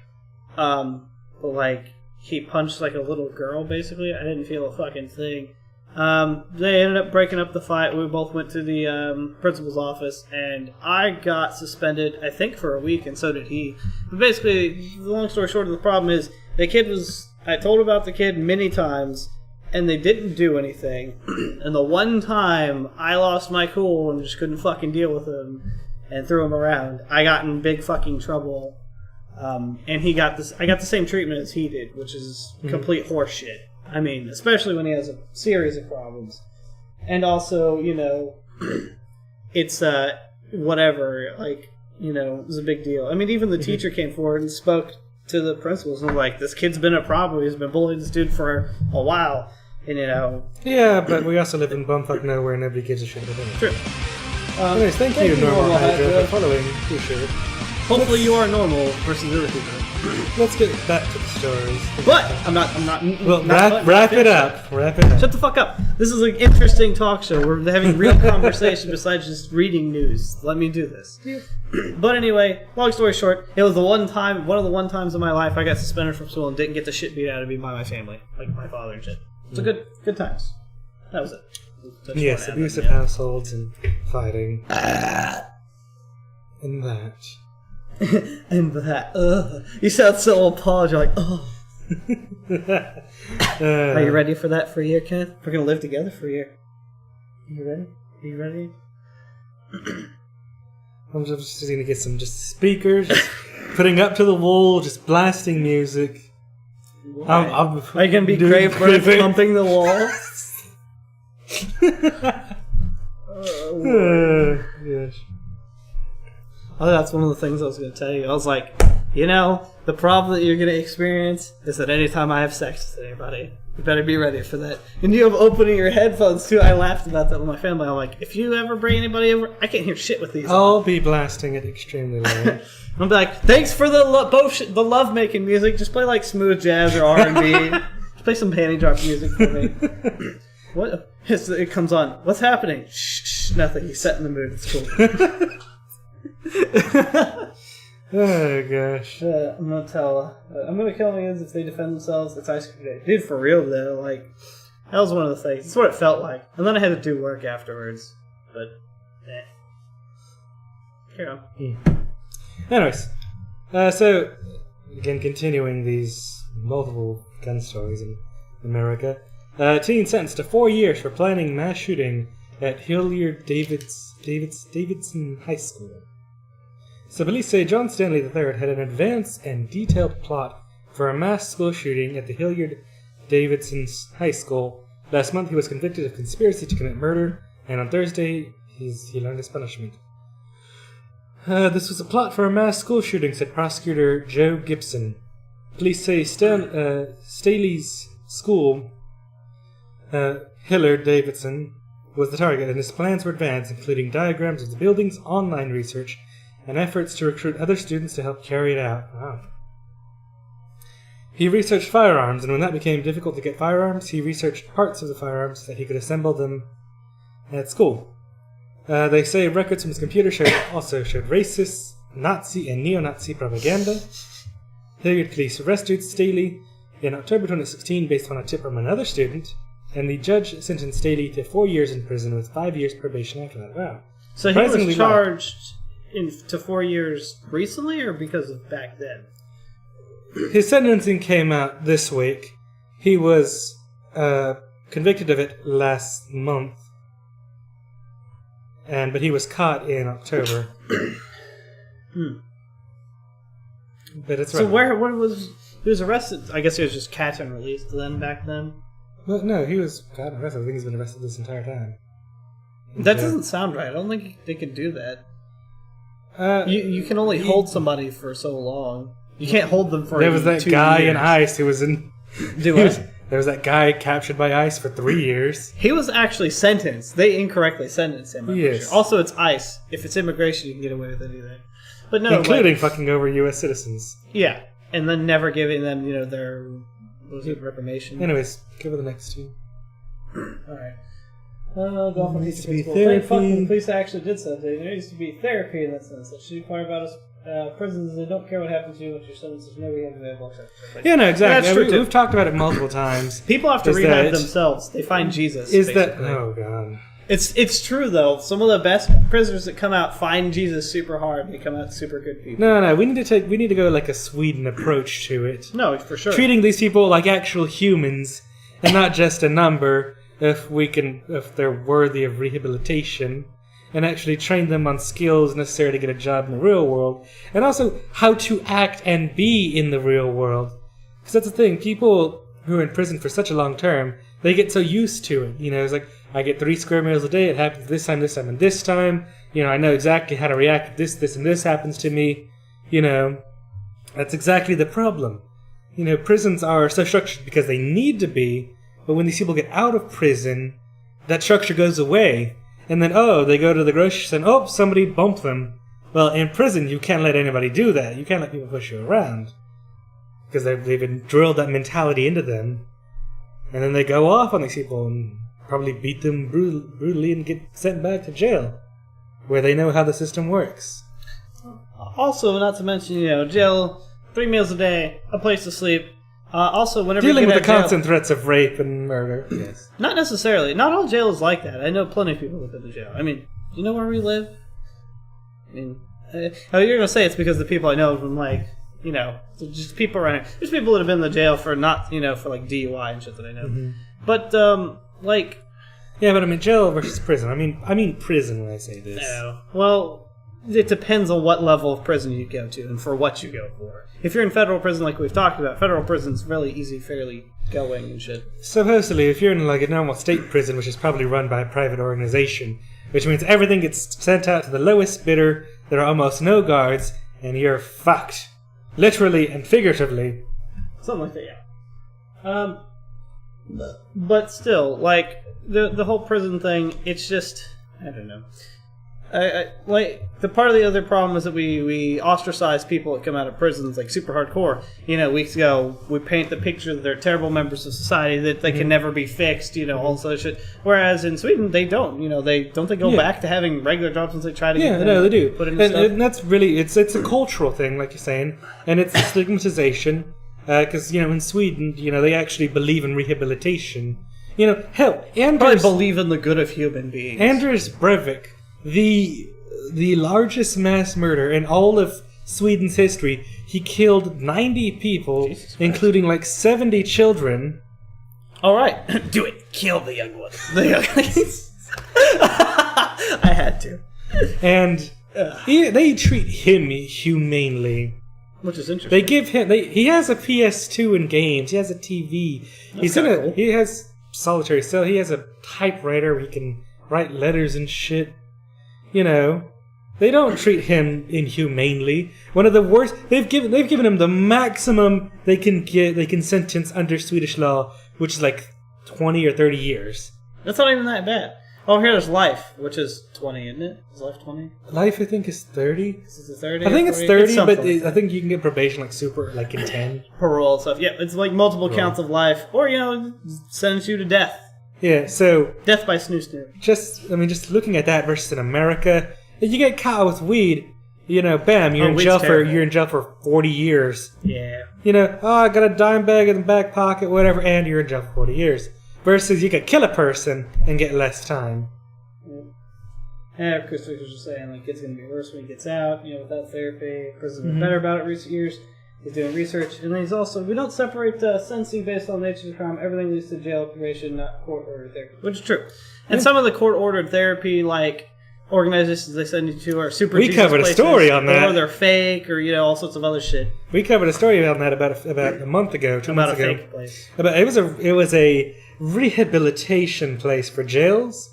But, like, he punched, like, a little girl, basically. I didn't feel a fucking thing. They ended up breaking up the fight. We both went to the principal's office, and I got suspended, I think, for a week, and so did he. But basically, the long story short of the problem is, I told about the kid many times, and they didn't do anything. And the one time I lost my cool and just couldn't fucking deal with him and threw him around, I got in big fucking trouble. And I got the same treatment as he did, which is complete horseshit. I mean, especially when he has a series of problems. And also, it's, whatever, like, it was a big deal. I mean, even the teacher came forward and spoke to the principals and was like, this kid's been a problem. He's been bullying this dude for a while. And, Yeah, but we also live in bumfuck nowhere and nobody gives a shit about it. True. Anyways, thank you, Normal Hydra, for following. Appreciate it. Hopefully you are normal versus other people. Let's get back to the stories. But I'm not. Well, not wrap it up. Wrap it up. Shut the fuck up. This is an interesting talk show. We're having real conversation besides just reading news. Let me do this. But anyway, long story short, it was one of the one times in my life I got suspended from school and didn't get the shit beat out of me by my family, like my father and shit. It's a good times. That was it. Yes, abusive households and fighting. And that. And that. You sound so appalled. You're like, oh. Are you ready for that for a year, Ken? We're going to live together for a year. Are you ready? I'm just going to get some speakers, just putting up to the wall, just blasting music. Are you going to be Grave Bird pumping the wall? Yes. Oh, that's one of the things I was going to tell you. I was like, the problem that you're going to experience is that anytime I have sex with anybody, you better be ready for that. And you have opening your headphones, too. I laughed about that with my family. I'm like, if you ever bring anybody over, I can't hear shit with these. I'll be blasting it extremely loud. I'll be like, thanks for the love-making music. Just play, like, smooth jazz or R&B. Just play some panty drop music for me. What? It comes on. What's happening? Shh, nothing. He's setting the mood. It's cool. Oh gosh. I'm gonna kill aliens if they defend themselves. It's ice cream day. Dude, for real though, like, that was one of the things. It's what it felt like. And then I had to do work afterwards. But, Carry on. Anyways, so, again, continuing these multiple gun stories in America. Teen sentenced to 4 years for planning mass shooting at Hilliard Davidson High School. So police say John Stanley III had an advanced and detailed plot for a mass school shooting at the Hilliard Davidson High School. Last month he was convicted of conspiracy to commit murder, and on Thursday he learned his punishment. This was a plot for a mass school shooting, said prosecutor Joe Gibson. Police say Staley's school, Hilliard Davidson, was the target, and his plans were advanced, including diagrams of the building's online research and efforts to recruit other students to help carry it out. Wow. He researched firearms, and when that became difficult to get firearms, he researched parts of the firearms so that he could assemble them at school. They say records from his computer also showed racist, Nazi, and neo-Nazi propaganda. Hilliard police arrested Staley in October 2016 based on a tip from another student, and the judge sentenced Staley to 4 years in prison with 5 years probation after that. Wow. So he was charged to 4 years recently, or because of back then? his sentencing came out this week. He was convicted of it last month, but he was caught in October. But it's So right. where was he was arrested? I guess he was just catch and released then back then. Well, no, he was caught and arrested. I think he's been arrested this entire time. That doesn't sound right. I don't think they could do that. You can only hold somebody for so long. You can't hold them for. There was that 2 guy years. in ICE who was in. There was that guy captured by ICE for 3 years. He was actually sentenced. They incorrectly sentenced him. I'm Yes. sure. Also, it's ICE. If it's immigration, you can get away with anything. But no, Including fucking over U.S. citizens. yeah, and then never giving them, their reformation. Anyways, give it the next two. All right. Golfing needs to be therapy. Fucking the police actually did something. There needs to be therapy in that sense. That should inquire about us. Prisons, they don't care what happens to you with your sentence. There's no rehab available. Yeah, no, exactly. That's true, We've talked about it multiple times. People have to Is rehab that- themselves. They find Jesus. Is basically. that... Oh, God. It's true though. Some of the best prisoners that come out find Jesus super hard. They come out super good people. No, we need to go like a Sweden approach to it. No, for sure. Treating these people like actual humans and not just a number if they're worthy of rehabilitation, and actually train them on skills necessary to get a job in the real world, and also how to act and be in the real world. Because that's the thing, people who are in prison for such a long term, they get so used to it. It's like, I get 3 square meals a day, it happens this time, and this time. I know exactly how to react if this, and this happens to me. That's exactly the problem. Prisons are so structured because they need to be, but when these people get out of prison, that structure goes away. And then, they go to the grocery store and, somebody bumped them. Well, in prison, you can't let anybody do that. You can't let people push you around. Because they've been drilled that mentality into them. And then they go off on these people and probably beat them brutally and get sent back to jail, where they know how the system works. Also, not to mention, jail, 3 meals a day, a place to sleep. Also, whenever Dealing you with get the out of constant threats of rape and murder. Yes. Not necessarily. Not all jail is like that. I know plenty of people that go to jail. I mean, do you know where we live? I mean, you're going to say it's because the people I know from, just people around here. There's people that have been in the jail for not, for like DUI and shit that I know. Mm-hmm. But, Yeah, but I mean jail versus prison. I mean prison when I say this. no. Well, it depends on what level of prison you go to and for what you go for. If you're in federal prison like we've talked about, federal prison's really easy, fairly going and shit. Supposedly, if you're in like a normal state prison, which is probably run by a private organization, which means everything gets sent out to the lowest bidder, there are almost no guards, and you're fucked. Literally and figuratively. Something like that, yeah. But still, the whole prison thing, it's just, I don't know. The part of the other problem is that we ostracize people that come out of prisons super hardcore. Weeks ago we paint the picture that they're terrible members of society, that they can never be fixed. All this other shit. Whereas in Sweden they don't. They go back to having regular jobs once they try to get them they do. Put into stuff. And that's really it's a cultural thing, like you're saying, and it's a stigmatization. Because in Sweden, they actually believe in rehabilitation. Hell, Probably believe in the good of human beings. Anders Breivik, the largest mass murderer in all of Sweden's history, he killed 90 people, including 70 children. All right, do it. Kill the young ones. I had to. And they treat him humanely. Which is interesting. They give him. He has a PS2 in games. He has a TV. Cool. He has solitary cell. He has a typewriter where he can write letters and shit. They don't treat him inhumanely. One of the worst. They've given him the maximum they can sentence under Swedish law, which is 20 or 30 years. That's not even that bad. Oh, here's life, which is 20, isn't it? Is life 20? Life, I think, is 30. Is it 30? I think it's 30, but like I think you can get probation super in 10. parole and stuff. Yeah, it's multiple counts of life, or sentence you to death. Yeah, so Death by snoo. just looking at that versus in America, if you get caught with weed, bam, you're in jail for 40 years. Yeah. I got a dime bag in the back pocket, whatever, and you're in jail for 40 years. Versus you could kill a person and get less time. Yeah, Chris was just saying, it's going to be worse when he gets out, without therapy. Prison's been better about it recent years. He's doing research, and then he's also... We don't separate sentencing based on the nature of the crime. Everything leads to jail, probation, not court-ordered therapy. Which is true. And some of the court-ordered therapy, like... organizations they send you to are super. We covered a story on that. Or they're fake, or all sorts of other shit. We covered a story on that about a month ago, 2 months ago. About a fake place. It was a rehabilitation place for jails,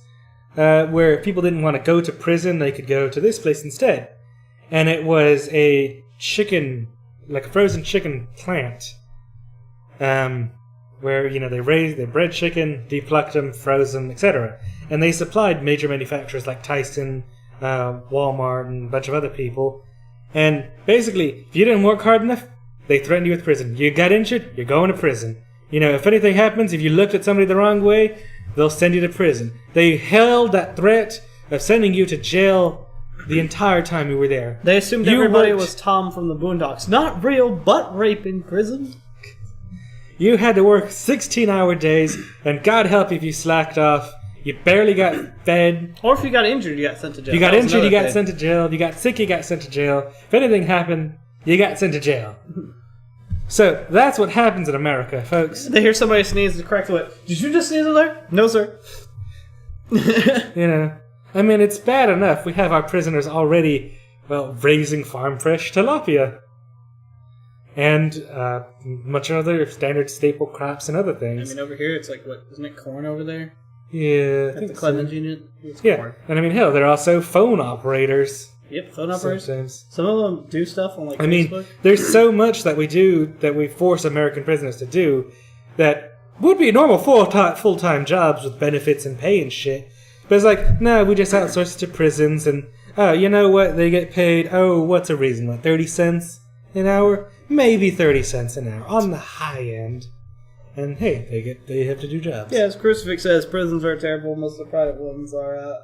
where people didn't want to go to prison. They could go to this place instead, and it was a chicken, like a frozen chicken plant, where they bred chicken, depulked them, froze them, etc. And they supplied major manufacturers like Tyson, Walmart, and a bunch of other people. And basically, if you didn't work hard enough, they threatened you with prison. You got injured, you're going to prison. If anything happens, if you looked at somebody the wrong way, they'll send you to prison. They held that threat of sending you to jail the entire time you were there. They assumed everybody was Tom from the Boondocks. Not real butt rape in prison. You had to work 16-hour days, and God help you if you slacked off. You barely got fed. Or if you got injured, you got sent to jail. You got injured, you got sent to jail. If you got sick, you got sent to jail. If anything happened, you got sent to jail. So, that's what happens in America, folks. They hear somebody sneeze and correct the Did you just sneeze in there? No, sir. I mean, it's bad enough. We have our prisoners already, raising farm fresh tilapia. And much other standard staple crops and other things. I mean, over here, it's like, isn't it corn over there? Yeah, I think the Clemens unit. Corn. And I mean, hell, they're also phone operators. Yep, phone operators. Sometimes. Some of them do stuff on Facebook. I mean, there's so much that we do that we force American prisoners to do that would be normal full-time jobs with benefits and pay and shit. But it's like, no, we just outsource it to prisons, and you know what? They get paid. What's a reason? 30 cents an hour? Maybe 30 cents an hour on the high end. And hey, they have to do jobs. Yeah, as Crucifix says, prisons are terrible. Most of the private ones are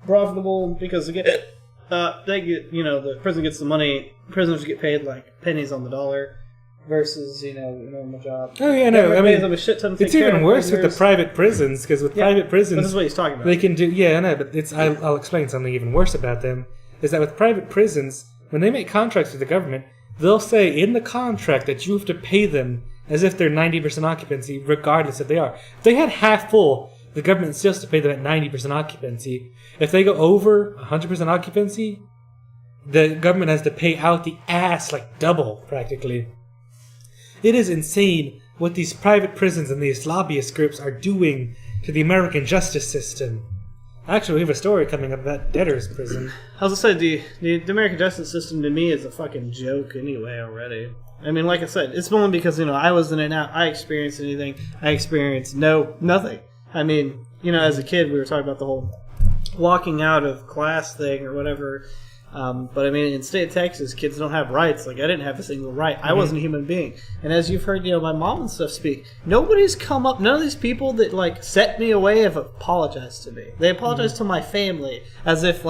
profitable because they get the prison gets the money. Prisoners get paid like pennies on the dollar versus a normal job. Oh yeah, no, I mean a shit ton it's even worse with the private prisons because with private prisons, this is what he's talking about. They can do I know, but I'll explain something even worse about them. Is that with private prisons, when they make contracts with the government, they'll say in the contract that you have to pay them as if they're 90% occupancy, regardless if they are. If they had half full, the government still has to pay them at 90% occupancy. If they go over 100% occupancy, the government has to pay out the ass like double, practically. It is insane what these private prisons and these lobbyist groups are doing to the American justice system. Actually, we have a story coming up about debtors' prison. I was going to say, the American justice system to me is a fucking joke anyway already. I mean, like I said, it's only because, I was in and out. I experienced anything. I experienced nothing. I mean, as a kid, we were talking about the whole walking out of class thing or whatever. But I mean, in the state of Texas, kids don't have rights. Like, I didn't have a single right. I wasn't a human being. And as you've heard, my mom and stuff speak, nobody's come up, none of these people that, set me away have apologized to me. They apologized to my family as if,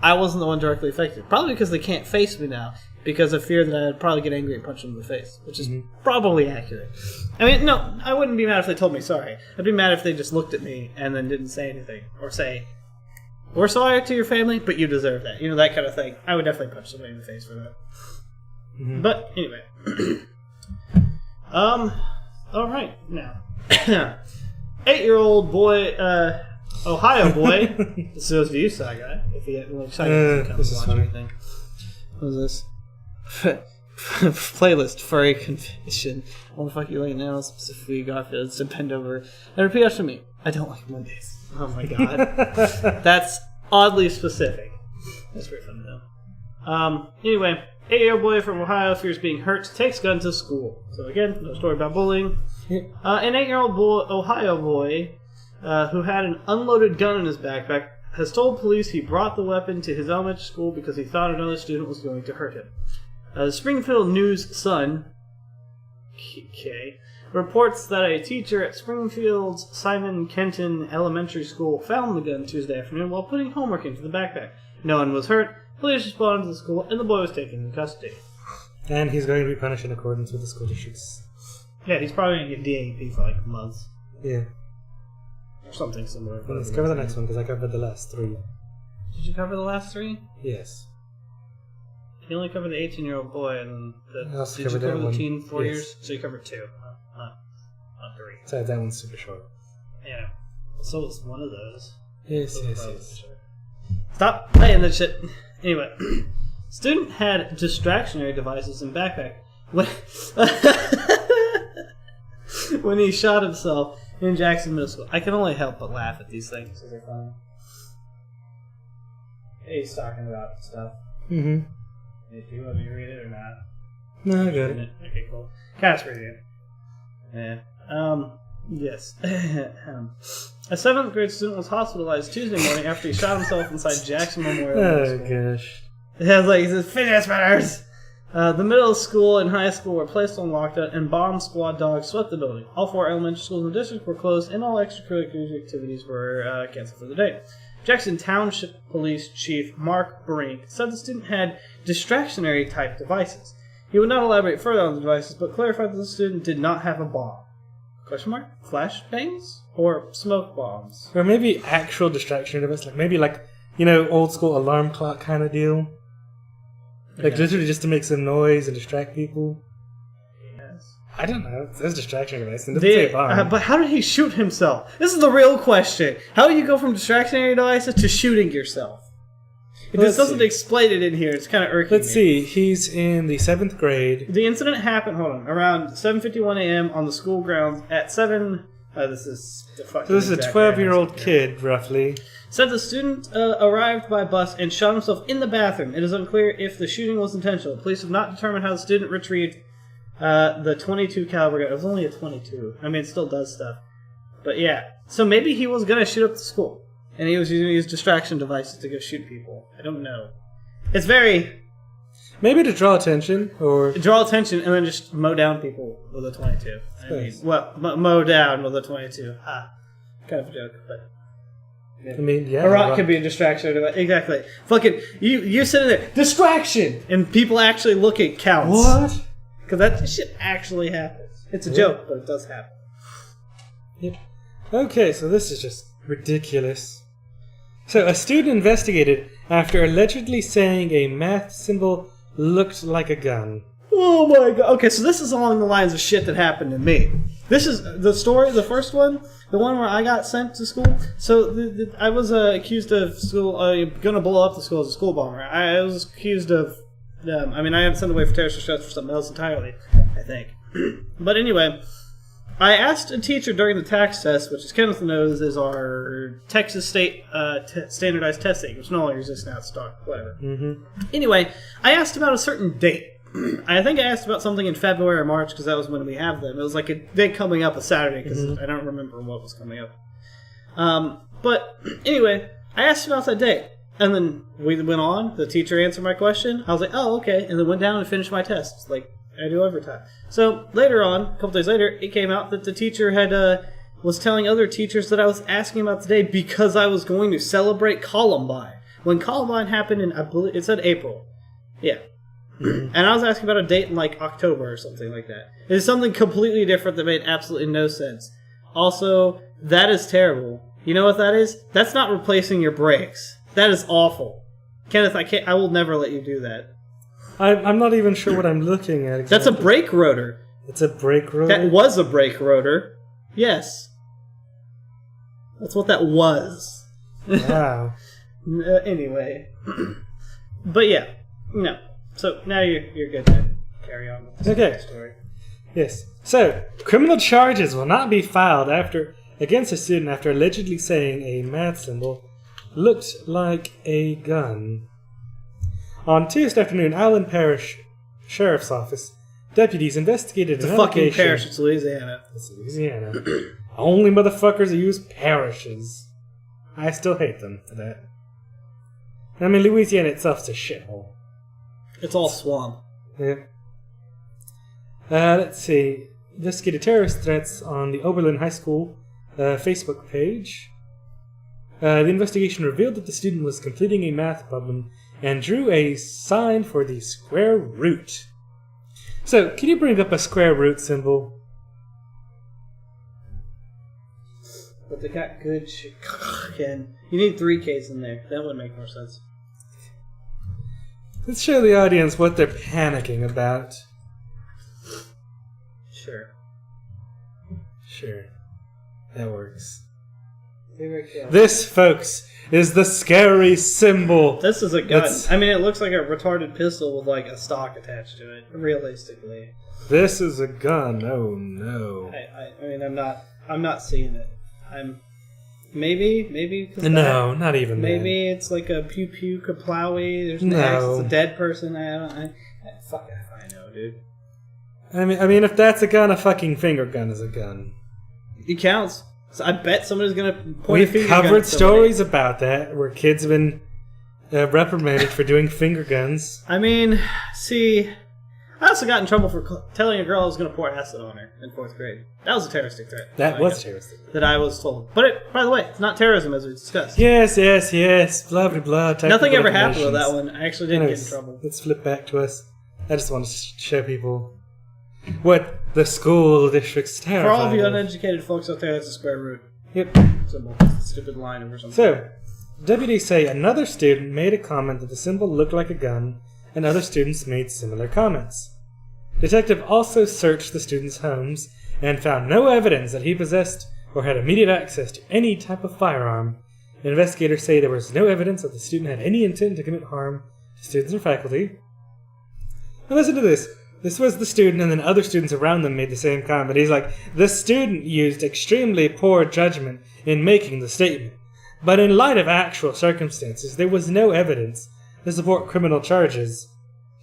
I wasn't the one directly affected. Probably because they can't face me now. Because of fear that I'd probably get angry and punch them in the face. Which is probably accurate. I mean, no, I wouldn't be mad if they told me sorry. I'd be mad if they just looked at me and then didn't say anything. Or say, we're sorry to your family, but you deserve that. That kind of thing. I would definitely punch somebody in the face for that. Mm-hmm. But, anyway. Alright, now. 8-year-old boy, Ohio boy. This is for you, Sci Guy. If you excited to come watch anything. What is this? Playlist Furry Confession. What the fuck you like now? Specifically Garfield. To bend over and repeat after me. I don't like Mondays. Oh my god. That's oddly specific. That's pretty funny though. Anyway, 8-year-old boy from Ohio fears being hurt, takes gun to school. So again, no story about bullying. An 8-year-old Ohio boy who had an unloaded gun in his backpack has told police he brought the weapon to his elementary school because he thought another student was going to hurt him. The Springfield News-Sun reports that a teacher at Springfield's Simon Kenton Elementary School found the gun Tuesday afternoon while putting homework into the backpack. No one was hurt. Police responded to the school, and the boy was taken into custody. And he's going to be punished in accordance with the school issues. Yeah, he's probably going to get DAP for months. Yeah. Or something similar. Well, let's cover the next one, because I covered the last 3. Did you cover the last 3? Yes. You only covered the 18-year-old boy, and I also did you covered that cover the one. teen 4 Yes. years? So you covered 2, not 3. So that one's super short. Yeah. So it's one of those. Yes, Those are yes, probably yes. short. Stop playing that shit. Anyway, student had distractionary devices in backpack when when he shot himself in Jackson Middle School. I can only help but laugh at these things because they're funny. He's talking about stuff. Mm-hmm. Do you want me to read it or not? No, I got it. Okay, cool. Cat's reading it. Yeah. Yes. A 7th grade student was hospitalized Tuesday morning after he shot himself inside Jackson Memorial Middle Oh, School. gosh. Yeah, it's like, he says, fidget spinners! The middle school and high school were placed on lockdown, and bomb squad dogs swept the building. All 4 elementary schools in the district were closed, and all extracurricular activities were canceled for the day. Jackson Township Police Chief Mark Brink said the student had distractionary-type devices. He would not elaborate further on the devices, but clarified that the student did not have a bomb. Question mark? Flashbangs? Or smoke bombs? Or maybe actual distraction device, like maybe old school alarm clock kind of deal. Like Okay. literally just to make some noise and distract people. Yes. I don't know. It says distraction device. It doesn't say bomb. But how did he shoot himself? This is the real question. How do you go from distractionary devices to shooting yourself? It Let's just doesn't see. explain it in here. It's kind of irking Let's me. see. He's in the 7th grade. The incident happened, around 7:51 a.m. on the school grounds at 7... this is the fucking So this is a exact 12-year-old answer. kid, roughly. Said the student arrived by bus and shot himself in the bathroom. It is unclear if the shooting was intentional. Police have not determined how the student retrieved the .22 caliber gun. It was only a .22. I mean, it still does stuff. But yeah. So maybe he was going to shoot up the school. And he was using his distraction devices to go shoot people. I don't know. It's very... Maybe to draw attention, or... Draw attention and then just mow down people with a .22. I mean, Nice. well, mow down with a .22. Ha. Kind of a joke, but... I mean, yeah. A rock could be a distraction. Exactly. Fucking, you sitting there, distraction! And people actually look at counts. What? Because that shit actually happens. It's a joke, but it does happen. Yep. Okay, so this is just ridiculous. So, a student investigated after allegedly saying a math symbol looked like a gun. Oh my god. Okay, so this is along the lines of shit that happened to me. This is the story, the first one, the one where I got sent to school. So I was accused of gonna blow up the school as a school bomber. I was accused of, I got sent away for terrorist threats for something else entirely, I think. But anyway, I asked a teacher during the tax test, which as Kenneth knows is our Texas State standardized testing, which no longer exists now, it's stock, whatever. Mm-hmm. Anyway, I asked about a certain date. I think I asked about something in February or March because that was when we have them. It was like a day coming up, a Saturday, because I don't remember what was coming up. But anyway, I asked about that date. And then we went on. The teacher answered my question. I was like, oh, okay. And then went down and finished my test, like I do every time. So later on, a couple days later, it came out that the teacher had was telling other teachers that I was asking about today because I was going to celebrate Columbine. When Columbine happened in, I believe, it said April. Yeah. And I was asking about a date in like October or something like that. It is something completely different that made absolutely no sense. Also, that is terrible. You know what that is? That's not replacing your brakes. That is awful. Kenneth, I will never let you do that. I'm not even sure what I'm looking at exactly. That's a brake rotor. It's a brake rotor? That was a brake rotor. Yes. That's what that was. Wow. Anyway. But yeah. No. So now you're good to carry on with the story. Yes. So, criminal charges will not be filed against a student after allegedly saying a math symbol looked like a gun. On Tuesday afternoon, Allen Parish Sheriff's Office deputies investigated The an fucking allegation. parish, it's Louisiana. It's Louisiana. Only motherfuckers that use parishes. I still hate them for that. I mean, Louisiana itself's a shithole. It's all swamp. Yeah. Let's see. Investigated terrorist threats on the Oberlin High School Facebook page. The investigation revealed that the student was completing a math problem and drew a sign for the square root. So, can you bring up a square root symbol? But they got good shit. You need 3 Ks in there. That would make more sense. Let's show the audience what they're panicking about. Sure. Sure. That works. Here we go. This, folks, is the scary symbol. This is a gun. I mean, it looks like a retarded pistol with like a stock attached to it. Realistically, This is a gun. Oh no. I mean, I'm not seeing it. Maybe. No, not even. Maybe it's like a pew pew kaplowy. There's No. X. It's a dead person. Fuck if I know, dude. I mean, if that's a gun, a fucking finger gun is a gun. It counts. So I bet somebody's gonna point a We've finger gun covered at somebody. stories about that where kids have been reprimanded for doing finger guns. I mean, see, I also got in trouble for telling a girl I was going to pour acid on her in 4th grade. That was a terroristic threat. That was terroristic. That I was told. But by the way, it's not terrorism as we discussed. Yes. Blah blah blah. Nothing ever happened with that one. I actually didn't get in Anyways, trouble. let's flip back to us. I just want to show people what the school district's For terrified all of you of. uneducated folks out there, that's a square root Yep. symbol. It's a stupid line over something. So, deputies say another student made a comment that the symbol looked like a gun, and other students made similar comments. Detective also searched the students' homes and found no evidence that he possessed or had immediate access to any type of firearm. Investigators say there was no evidence that the student had any intent to commit harm to students or faculty. Now listen to this. This was the student, and then other students around them made the same comment. He's like, the student used extremely poor judgment in making the statement. But in light of actual circumstances, there was no evidence to support criminal charges,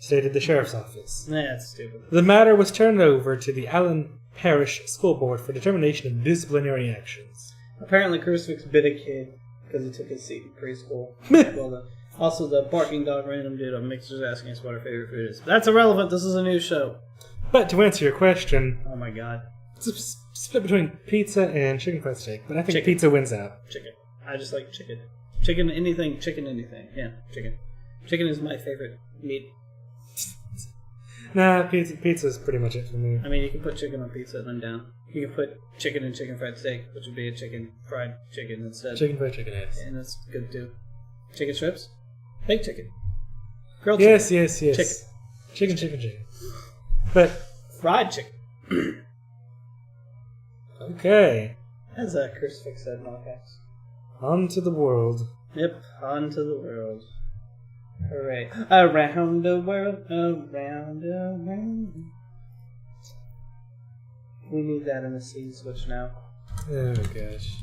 stated the sheriff's office. That's stupid. The matter was turned over to the Allen Parish School Board for determination of disciplinary actions. Apparently, Crucifix bit a kid because he took his seat in preschool. Also, the barking dog random dude on Mixer's asking us what our favorite food is. That's irrelevant. This is a new show. But to answer your question, Oh my god. it's a split between pizza and chicken fried steak, but I think Chicken. pizza wins out. Chicken. I just like chicken. Chicken anything. Yeah, chicken. Chicken is my favorite meat. Nah, pizza is pretty much it for me. I mean, you can put chicken on pizza and I'm down. You can put chicken and chicken fried steak, which would be a chicken fried chicken instead. Chicken fried chicken, yes. And that's good too. Chicken strips? Baked chicken. Grilled chicken. Yes. Chicken. But, Fried chicken. okay. As a Crucifix said, Malcax. On to the world. Yep, on to the world. Hooray. Around the world, around. We need that in the scene switch now. Oh, gosh.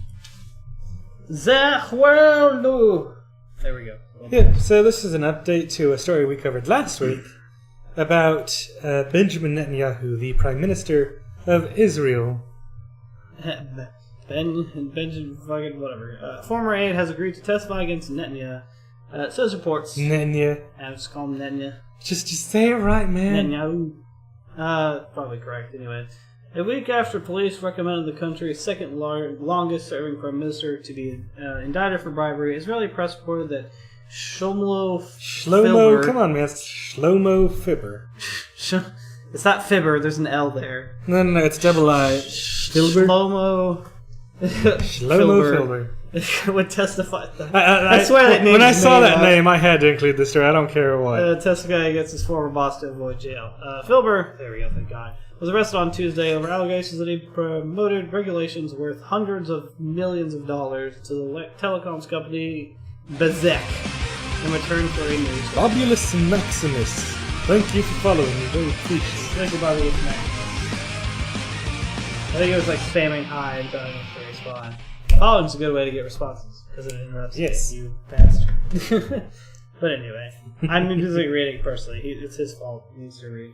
The world! There we go. Yep, so this is an update to a story we covered last week about Benjamin Netanyahu, the Prime Minister of Israel. Benjamin fucking whatever. Former aide has agreed to testify against Netanyahu. Says reports. Netanyahu. I just call him Netanyahu. Just say it right, man. Netanyahu. Probably correct anyway. A week after police recommended the country's second longest-serving prime minister to be indicted for bribery, Israeli press reported that Shlomo, come on, man. It's Shlomo Fibber. It's not Fibber. There's an L there. No, it's double I. Filber? Shlomo Filber. would testify. I swear that name. When I saw that name, I had to include this story. I don't care what. Testify against his former boss to avoid jail. Filber, there we go, thank God, was arrested on Tuesday over allegations that he promoted regulations worth hundreds of millions of dollars to the telecoms company Bezek in return for a news. Bobulus Maximus. Thank you for following me. Very appreciated. Thank you, Bobulus Maximus. I think it was like spamming hi and telling him to respond. Following's a good way to get responses because it interrupts you bastard. But anyway, I'm music reading personally. It's his fault. He needs to read.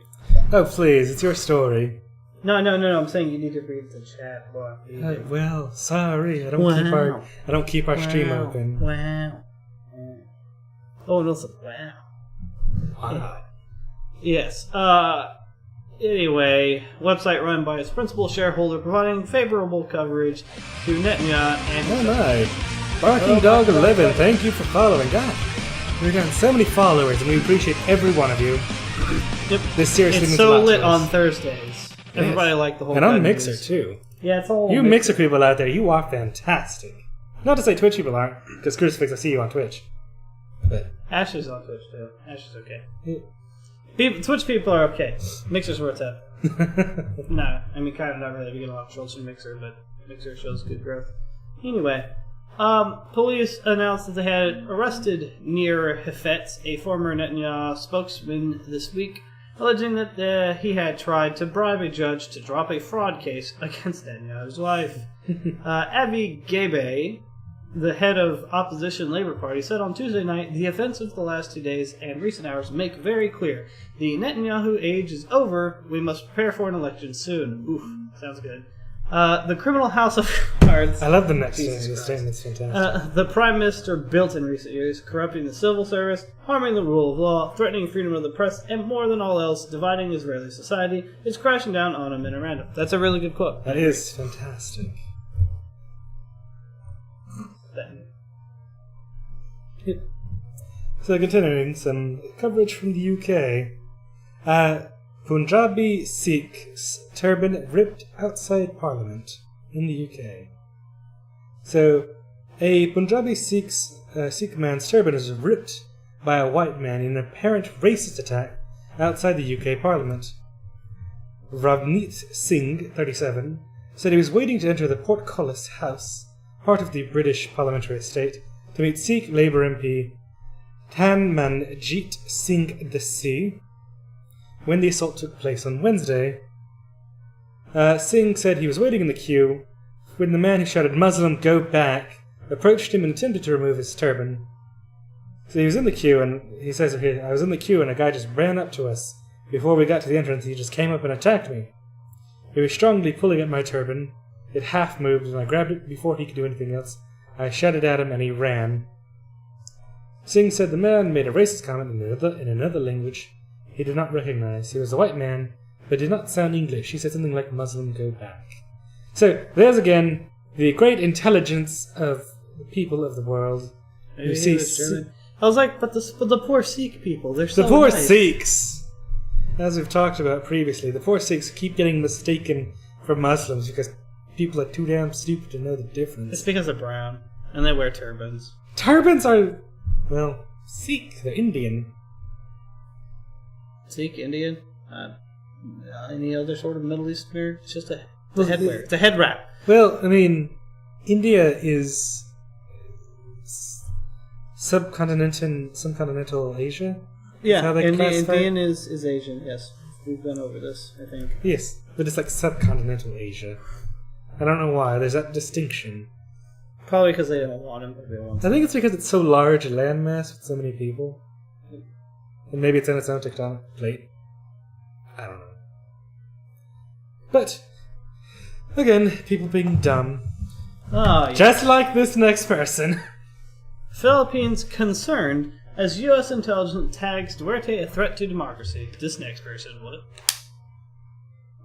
Oh, please. It's your story. No. I'm saying you need to read the chat. Boy, Well, sorry. I don't keep our stream open. Wow. Oh, no, wow. Wow. Yes. Anyway, website run by its principal shareholder providing favorable coverage to Netanyahu and... Oh my. Barking Dog 11, thank you for following. God, we've gotten so many followers and we appreciate every one of you. Yep. This seriously it's means so a lot lit to us. on Thursdays. Everybody liked the whole And on bad Mixer news. too. Yeah, it's all You Mixer people out there, you are fantastic. Not to say Twitch people aren't, because Crucifix, I see you on Twitch. But Ashley's on Twitch too. Ashley's okay. Yeah. Twitch people are okay. Mixer's where it's at. No, I mean, kind of not really. We get a lot of trolls from Mixer, but Mixer shows good growth. Anyway, police announced that they had arrested Nir Hefetz, a former Netanyahu spokesman, this week, alleging that he had tried to bribe a judge to drop a fraud case against Netanyahu's wife. Avi Gabe, the head of opposition Labour Party, said on Tuesday night, the events of the last 2 days and recent hours make very clear. The Netanyahu age is over. We must prepare for an election soon. Oof, sounds good. The criminal house of cards... I love the next statement. It's fantastic. The Prime Minister built in recent years, corrupting the civil service, harming the rule of law, threatening freedom of the press, and more than all else, dividing Israeli society, is crashing down on him in a random. That's a really good quote. That is fantastic. Yep. So continuing, some coverage from the UK. Punjabi Sikh's turban ripped outside Parliament in the UK. So, a Punjabi Sikh man's turban is ripped by a white man in an apparent racist attack outside the UK Parliament. Ravneet Singh, 37, said he was waiting to enter the Portcullis House, part of the British parliamentary estate, to meet Sikh Labour MP Tanmanjeet Singh Desi. When the assault took place on Wednesday, Singh said he was waiting in the queue when the man who shouted "Muslim, go back!" approached him and attempted to remove his turban. So he was in the queue, and he says, "Okay, I was in the queue, and a guy just ran up to us. Before we got to the entrance, he just came up and attacked me. He was strongly pulling at my turban. It half moved, and I grabbed it before he could do anything else. I shouted at him, and he ran." Singh said the man made a racist comment in another language he did not recognize. He was a white man, but did not sound English. He said something like "Muslim, go back." So, there's again the great intelligence of the people of the world. Maybe he was German. I was like, but the poor Sikh people, they're so The poor nice. Sikhs! As we've talked about previously, the poor Sikhs keep getting mistaken for Muslims because people are too damn stupid to know the difference. It's because they're brown, and they wear turbans. Turbans are, well, Sikh. They're Indian. Sikh, Indian, any other sort of Middle Eastern? It's just a Well, headwear. It's a head wrap. Well, I mean, India is subcontinental Asia? Yeah, how they classify it? Indian is Asian, yes. We've been over this, I think. Yes, but it's like subcontinental Asia. I don't know why. There's that distinction. Probably because they don't want him to be one. I think it's because it's so large a landmass with so many people. And maybe it's on its own tectonic plate. I don't know. But, again, people being dumb. Oh, yeah. Just like this next person. Philippines concerned as U.S. intelligence tags Duerte a threat to democracy. This next person, what?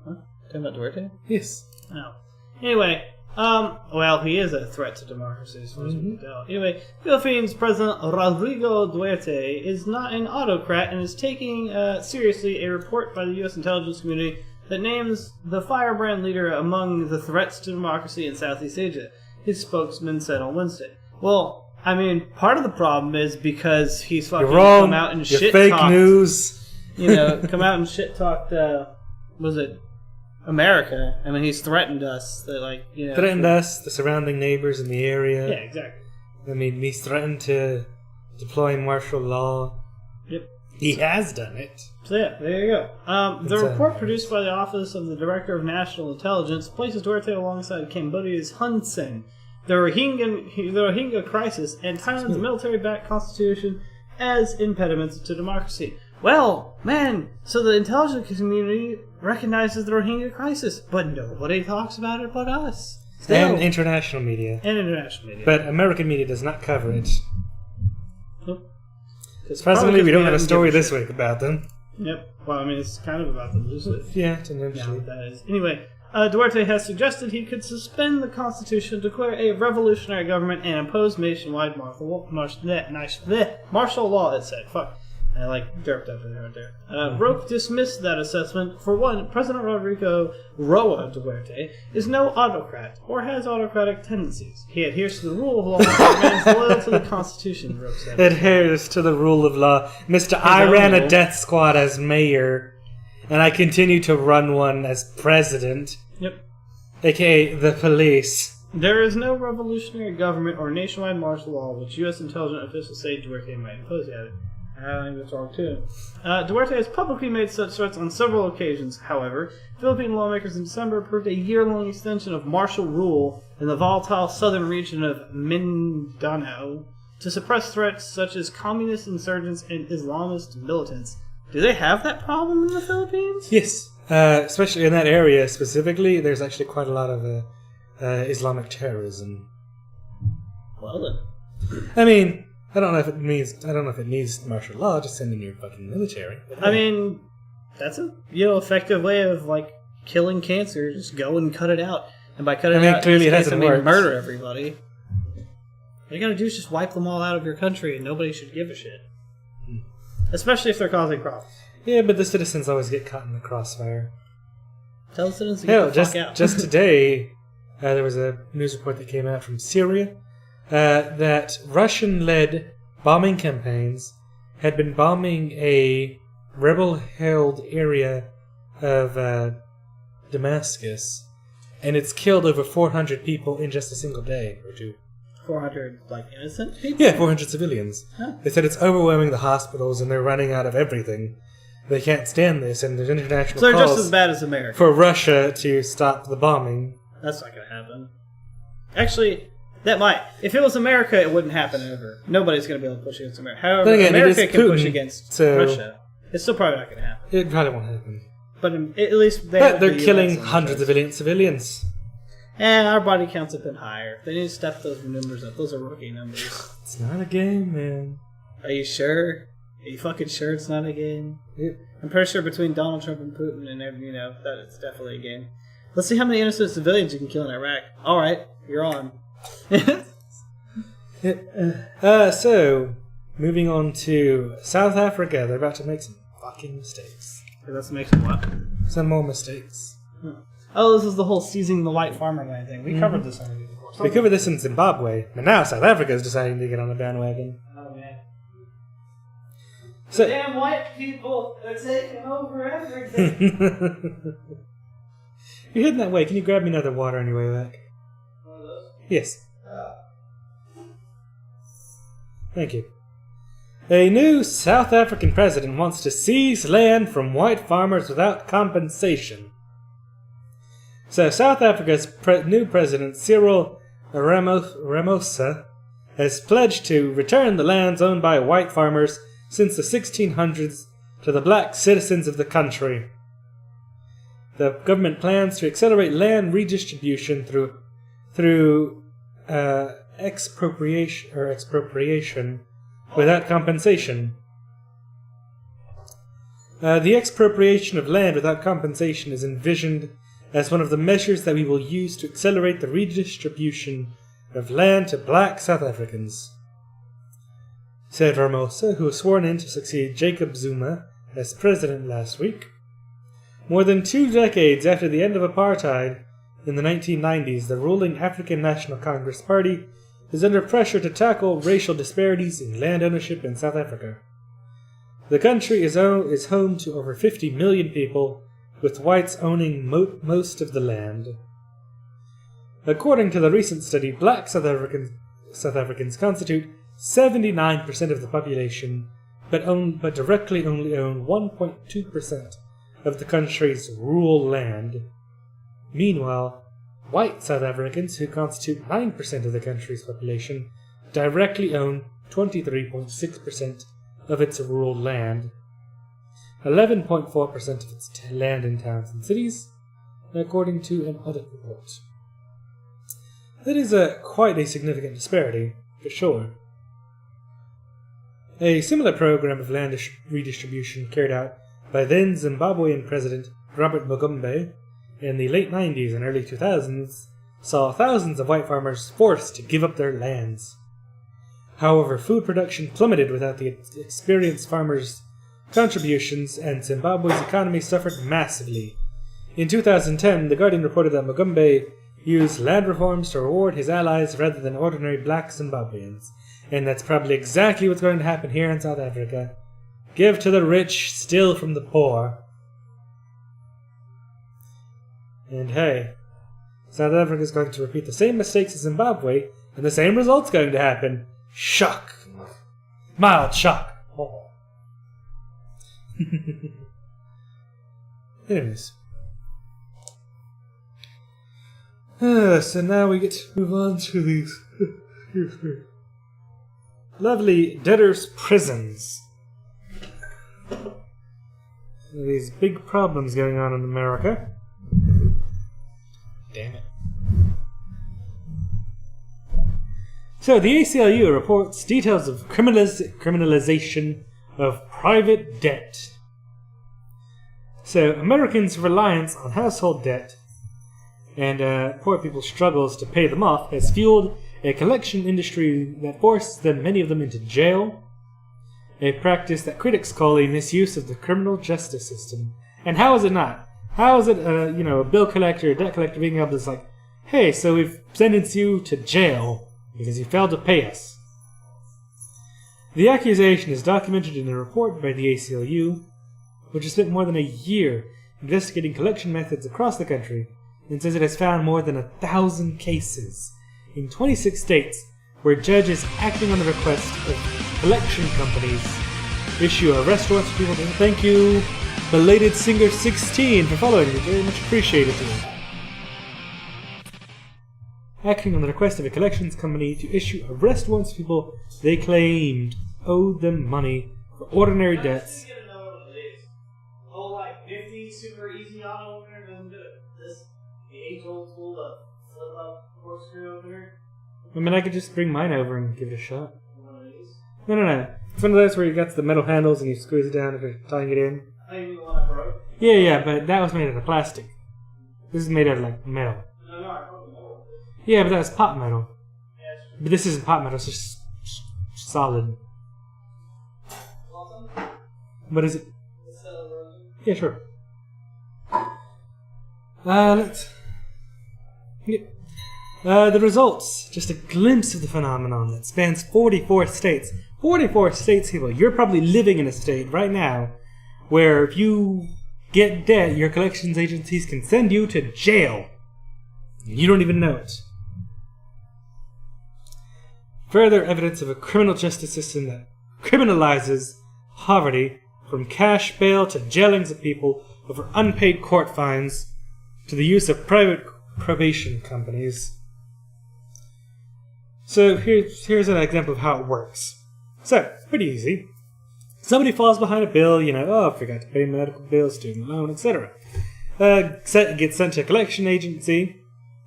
Huh? Talking about Duerte? Yes. Oh. Anyway, well, he is a threat to democracy as far as we can tell. Anyway, Philippines President Rodrigo Duerte is not an autocrat and is taking seriously a report by the U.S. intelligence community that names the firebrand leader among the threats to democracy in Southeast Asia, his spokesman said on Wednesday. Well, I mean, part of the problem is because he's fucking come out and shit fake talked, news. You know, come out and shit talked, was it America? I mean, he's threatened us. That, like, you know, Threatened us, the surrounding neighbors in the area. Yeah, exactly. I mean, he's threatened to deploy martial law. Yep. He has done it. So yeah, there you go. The report produced by the Office of the Director of National Intelligence places Duarte alongside Cambodia's Hun Sen, the Rohingya crisis, and Thailand's military-backed constitution as impediments to democracy. Well, man, so the intelligence community recognizes the Rohingya crisis, but nobody talks about it but us. Still. And international media. And international media. But American media does not cover it. Surprisingly, we don't have a story this week about them. Yep. Well, I mean, it's kind of about them loosely. Yeah, tangentially. Yeah, that is. Anyway, Duarte has suggested he could suspend the Constitution, declare a revolutionary government, and impose nationwide martial law, it said. Fuck. I derped up in there. Roque dismissed that assessment. For one, President Rodrigo Roa Duarte is no autocrat or has autocratic tendencies. He adheres to the rule of law and remains loyal to the Constitution, Roque said. Adheres to the rule of law. Mr. I ran a death squad as mayor, and I continue to run one as president. Yep. AKA the police. There is no revolutionary government or nationwide martial law which U.S. intelligence officials say Duarte might impose yet. I think that's wrong, too. Duarte has publicly made such threats on several occasions. However, Philippine lawmakers in December approved a year-long extension of martial rule in the volatile southern region of Mindanao to suppress threats such as communist insurgents and Islamist militants. Do they have that problem in the Philippines? Yes. Especially in that area specifically, there's actually quite a lot of Islamic terrorism. Well then. I mean, I don't know if it needs martial law. Just send in your fucking military. I mean, that's a effective way of killing cancer. Just go and cut it out, and by cutting it out, clearly it hasn't worked. Murder everybody. What you gotta do is just wipe them all out of your country, and nobody should give a shit. Especially if they're causing problems. Yeah, but the citizens always get caught in the crossfire. Tell the citizens to get the fuck out. Just today, there was a news report that came out from Syria. That Russian-led bombing campaigns had been bombing a rebel-held area of Damascus, and it's killed over 400 people in just a single day or two. 400, innocent people? Yeah, 400 civilians. Huh. They said it's overwhelming the hospitals, and they're running out of everything. They can't stand this, and there's international calls. So they're calls just as bad as America. For Russia to stop the bombing. That's not going to happen. Actually, that might. If it was America, it wouldn't happen ever. Nobody's going to be able to push against America. However, again, America can Putin, push against Russia. It's still probably not going to happen. It probably won't happen. But at least they're killing hundreds of million civilians. And our body counts have been higher. They need to step those numbers up. Those are rookie numbers. It's not a game, man. Are you sure? Are you fucking sure it's not a game? Yep. I'm pretty sure between Donald Trump and Putin and that it's definitely a game. Let's see how many innocent civilians you can kill in Iraq. All right, you're on. So, moving on to South Africa. They're about to make some fucking mistakes. Let's make some what? Some more mistakes. Oh, this is the whole seizing the white farmer land thing. We covered this already before. We covered this in Zimbabwe, but now South Africa is deciding to get on the bandwagon. Oh, man. So, damn white people are taking over everything. You're heading that way. Can you grab me another water on your way back? One of those? Yes. Thank you. A new South African president wants to seize land from white farmers without compensation. So South Africa's new president, Cyril Ramaphosa, has pledged to return the lands owned by white farmers since the 1600s to the black citizens of the country. The government plans to accelerate land redistribution through expropriation without compensation. The expropriation of land without compensation is envisioned as one of the measures that we will use to accelerate the redistribution of land to black South Africans, said Ramaphosa, who was sworn in to succeed Jacob Zuma as president last week. More than 2 decades after the end of apartheid in the 1990s, the ruling African National Congress Party is under pressure to tackle racial disparities in land ownership in South Africa. The country is home to over 50 million people, with whites owning most of the land. According to the recent study, black South Africans constitute 79% of the population, but directly only own 1.2% of the country's rural land. Meanwhile, white South Africans, who constitute 9% of the country's population, directly own 23.6% of its rural land, 11.4% of its land in towns and cities, according to an audit report. That is quite a significant disparity, for sure. A similar program of land redistribution carried out by then Zimbabwean President Robert Mugabe in the late 90s and early 2000s saw thousands of white farmers forced to give up their lands. However, food production plummeted without the experienced farmers' contributions, and Zimbabwe's economy suffered massively. In 2010, The Guardian reported that Mugabe used land reforms to reward his allies rather than ordinary black Zimbabweans. And that's probably exactly what's going to happen here in South Africa. Give to the rich, steal from the poor. And hey, South Africa is going to repeat the same mistakes as Zimbabwe, and the same result's going to happen. Shock. Mild shock. Oh. Anyways. So now we get to move on to these lovely debtors' prisons. These big problems going on in America. Damn it. So the ACLU reports details of criminalization of private debt. So Americans' reliance on household debt and poor people's struggles to pay them off has fueled a collection industry that forces many of them into jail, a practice that critics call a misuse of the criminal justice system. And how is it not? How is it, a bill collector, a debt collector being able to say, like, hey, so we've sentenced you to jail because you failed to pay us? The accusation is documented in a report by the ACLU, which has spent more than a year investigating collection methods across the country, and says it has found more than 1,000 cases in 26 states where judges acting on the request of collection companies issue arrest warrants for people. Thank you, belated Singer 16, for following me. Very much appreciated. Acting on the request of a collections company to issue arrest warrants for people they claimed owed them money for ordinary debts. Super easy auto opener doesn't do it. This, the age-old tool to flip up corkscrew opener. I mean, I could just bring mine over and give it a shot. One of these? No. It's one of those where you got the metal handles and you squeeze it down if you're tying it in. I think the one I broke. Yeah, but that was made out of plastic. This is made out of, like, metal. No, I broke the metal. Yeah, but that was pot metal. Yeah, but this isn't pot metal, it's just solid. What is it? Yeah, sure. The results. Just a glimpse of the phenomenon that spans 44 states. 44 states, people. You're probably living in a state right now where if you get debt, your collections agencies can send you to jail. You don't even know it. Further evidence of a criminal justice system that criminalizes poverty, from cash bail to jailings of people over unpaid court fines, to the use of private probation companies. So here's an example of how it works. So, pretty easy. Somebody falls behind a bill, I forgot to pay medical bills, student loan, etc. Gets sent to a collection agency.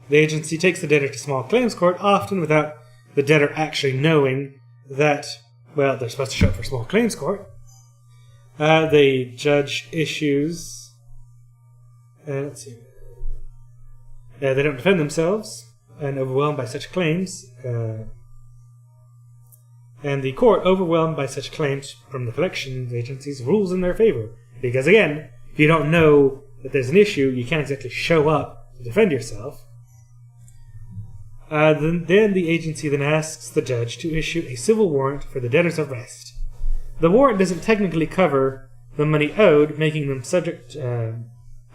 The agency takes the debtor to small claims court, often without the debtor actually knowing that, they're supposed to show up for small claims court. The judge issues... let's see. They don't defend themselves, and overwhelmed by such claims, and the court, overwhelmed by such claims from the collection agencies, rules in their favor. Because again, if you don't know that there's an issue, you can't exactly show up to defend yourself. Then the agency then asks the judge to issue a civil warrant for the debtor's arrest. The warrant doesn't technically cover the money owed, making them subject,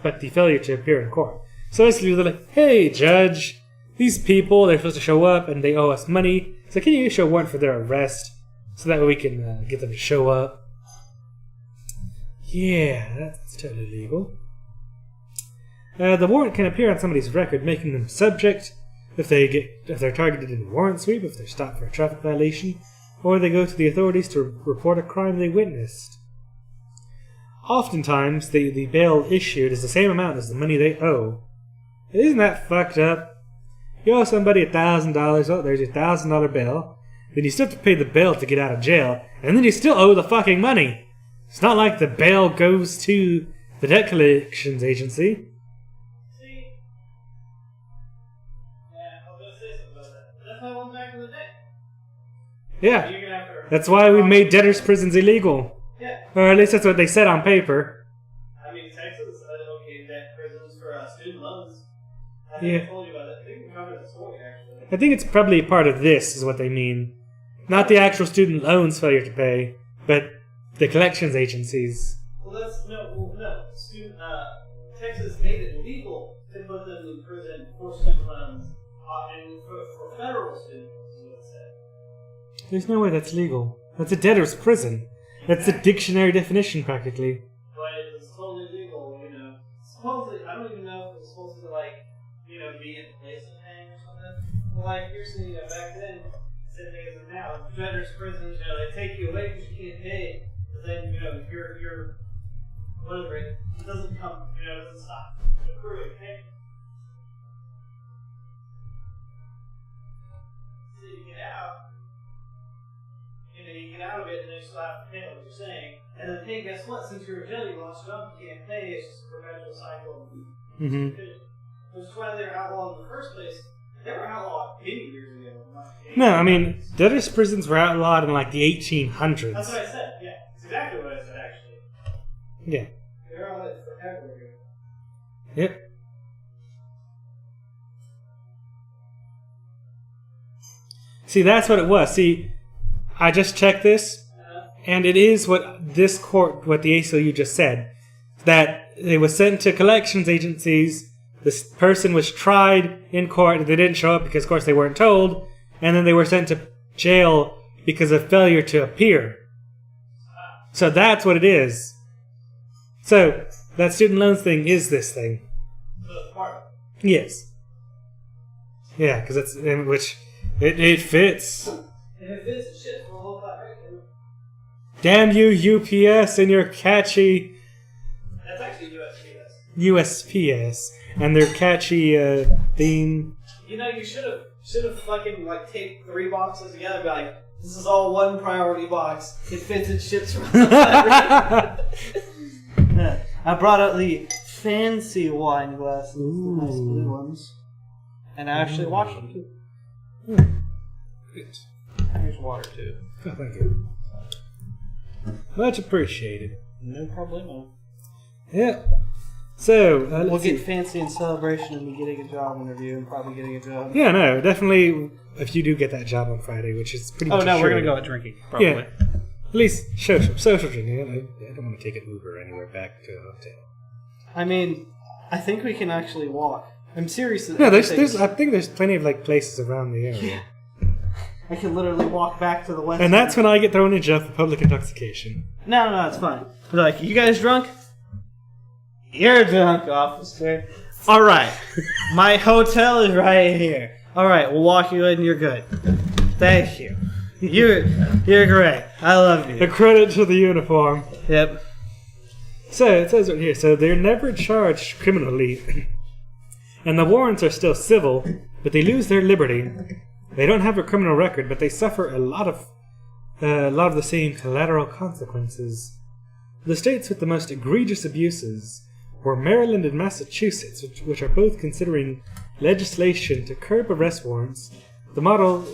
but the failure to appear in court. So basically they're like, hey judge, these people, they're supposed to show up and they owe us money, so can you issue a warrant for their arrest so that way we can get them to show up? Yeah, that's totally legal. The warrant can appear on somebody's record, making them subject if they're targeted in a warrant sweep, if they're stopped for a traffic violation, or they go to the authorities to report a crime they witnessed. Oftentimes, the bail issued is the same amount as the money they owe. Isn't that fucked up? You owe somebody $1,000, oh, there's your $1,000 bail. Then you still have to pay the bail to get out of jail, and then you still owe the fucking money. It's not like the bail goes to the debt collections agency. See? Yeah, I was going to say something about that. That's how it went back in the day. Yeah. You're gonna have to. That's why we made debtors' prisons illegal. Yeah. Or at least that's what they said on paper. I mean, Texas, okay, debt prisons for student loans. I Yeah. think I told you about it. I think we covered the story, actually. I think it's probably part of this, is what they mean. Not the actual student loans failure to pay, but the collections agencies. Well, that's no. Texas made it legal to put them in prison for student loans, and for federal student loans, is what it said. There's no way that's legal. That's a debtor's prison. That's the dictionary definition, practically. But it was totally legal, Supposedly, I don't even know if it was supposed to, be in place of paying or something. Well, you're seeing back then, same thing as now. Debtor's prisons, they take you away because you can't pay, but then, you're whatever, it doesn't come, it doesn't stop accruing payment. So you get out, you get out of it and then you still have to pay what you're saying. And then, hey, guess what? Since you're in jail, you lost your job, you can't pay. It's just a perpetual cycle. Mm-hmm. Which is why they were outlawed in the first place. They were outlawed many years ago. No, I mean, debtor's prisons were outlawed in the 1800s. That's what I said, yeah. It's exactly what I said, actually. Yeah. They were outlawed forever ago. Yep. See, that's what it was. See, I just checked this, and it is what the ACLU just said, that they were sent to collections agencies. This person was tried in court. They didn't show up because, of course, they weren't told, and then they were sent to jail because of failure to appear. So that's what it is. So that student loans thing is this thing. Yes. Yeah, because it's in which it fits. And it fits and shit for a whole lot, right? Damn you, UPS, and your catchy That's actually USPS. USPS and their catchy theme. You should have fucking taped 3 boxes together and be like, this is all one priority box. It fits and ships from I brought out the fancy wine glasses, the nice blue ones. And I actually washed them too. Good. Here's water too. Oh, thank you. Much appreciated. No problemo. Yeah. So, We'll get fancy in celebration of me getting a job interview and probably getting a job. Yeah, no, definitely if you do get that job on Friday, which is pretty much we're sure. going to go out drinking, probably. Yeah. At least social drinking. I don't want to take an Uber anywhere back to a hotel. I mean, I think we can actually walk. I'm serious. No, I think there's plenty of places around the area. I can literally walk back to the west. And that's when I get thrown in jail for public intoxication. No, it's fine. They're like, you guys drunk? You're drunk, officer. All right, my hotel is right here. All right, we'll walk you in. You're good. Thank you. You're great. I love you. A credit to the uniform. Yep. So it says right here. So they're never charged criminally, and the warrants are still civil, but they lose their liberty. They don't have a criminal record, but they suffer a lot of the same collateral consequences. The states with the most egregious abuses were Maryland and Massachusetts, which are both considering legislation to curb arrest warrants. The model.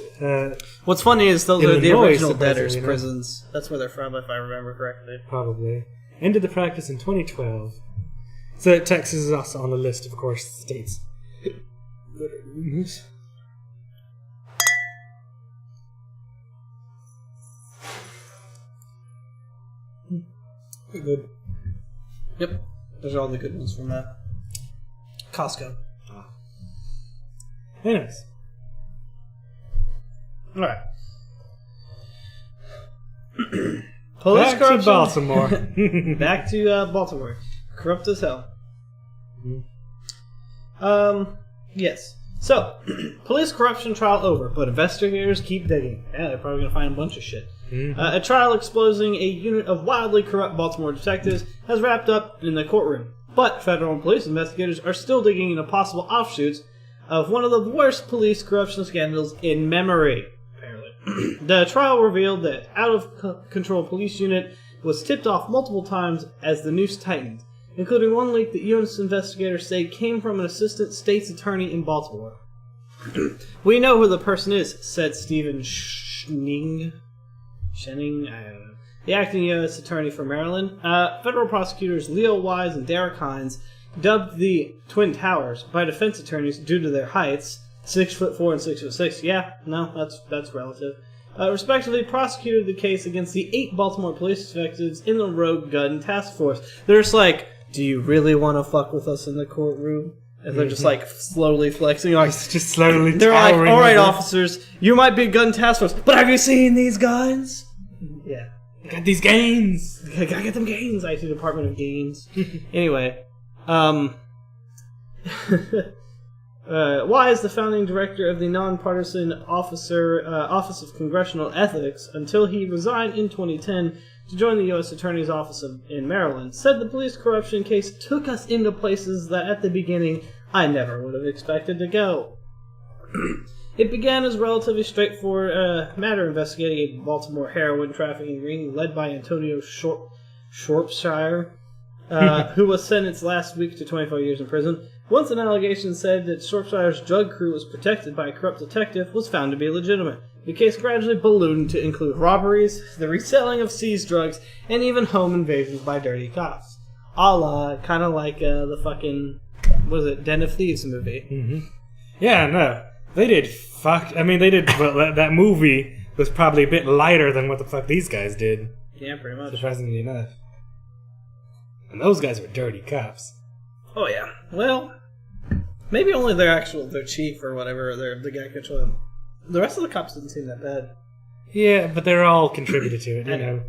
What's funny is those are the Illinois, original debtors' surprisingly, prisons. That's where they're from, if I remember correctly. Probably ended the practice in 2012. So Texas is also on the list, of course, states that are doing this. Good. Yep. Those are all the good ones from Costco. Anyways. Alright. Police Back corruption. to Baltimore. Back to Baltimore. Corrupt as hell. Yes. So, police corruption trial over, but investigators keep digging. Yeah, they're probably going to find a bunch of shit. A trial exposing a unit of wildly corrupt Baltimore detectives has wrapped up in the courtroom. But federal and police investigators are still digging into possible offshoots of one of the worst police corruption scandals in memory. Apparently. The trial revealed that out-of-control police unit was tipped off multiple times as the noose tightened, including one leak that U.S. investigators say came from an assistant state's attorney in Baltimore. We know who the person is, said Stephen Schenning, I don't know. The acting U.S. Attorney for Maryland. Federal prosecutors Leo Wise and Derek Hines, dubbed the Twin Towers by defense attorneys due to their heights, 6'4" and 6'6". Yeah, no, that's relative. Respectively, prosecuted the case against the 8 Baltimore police detectives in the Rogue Gun Task Force. They're just like, do you really want to fuck with us in the courtroom? And they're just like slowly flexing. Like, just slowly they're like, towering all right, over. officers, you might be a gun task force, but have you seen these guns? Yeah. Got these gains. I gotta get them gains. IT Department of Gains. Anyway, Wise, the founding director of the nonpartisan Office of Congressional Ethics, until he resigned in 2010 to join the U.S. Attorney's Office in Maryland, said the police corruption case took us into places that at the beginning I never would have expected to go. It began as a relatively straightforward matter investigating a Baltimore heroin trafficking ring led by Antonio Shropshire, who was sentenced last week to 25 years in prison. Once an allegation said that Shropshire's drug crew was protected by a corrupt detective was found to be legitimate. The case gradually ballooned to include robberies, the reselling of seized drugs, and even home invasions by dirty cops. A la, kind of like the fucking, what is it, Den of Thieves movie. Mm-hmm. Yeah, no. They did well, that movie was probably a bit lighter than what the fuck these guys did. Yeah, pretty much. Surprisingly enough. And those guys were dirty cops. Oh, yeah. Well, maybe only their chief or whatever, the guy controlling them. The rest of the cops didn't seem that bad. Yeah, but they're all contributed to it, you know.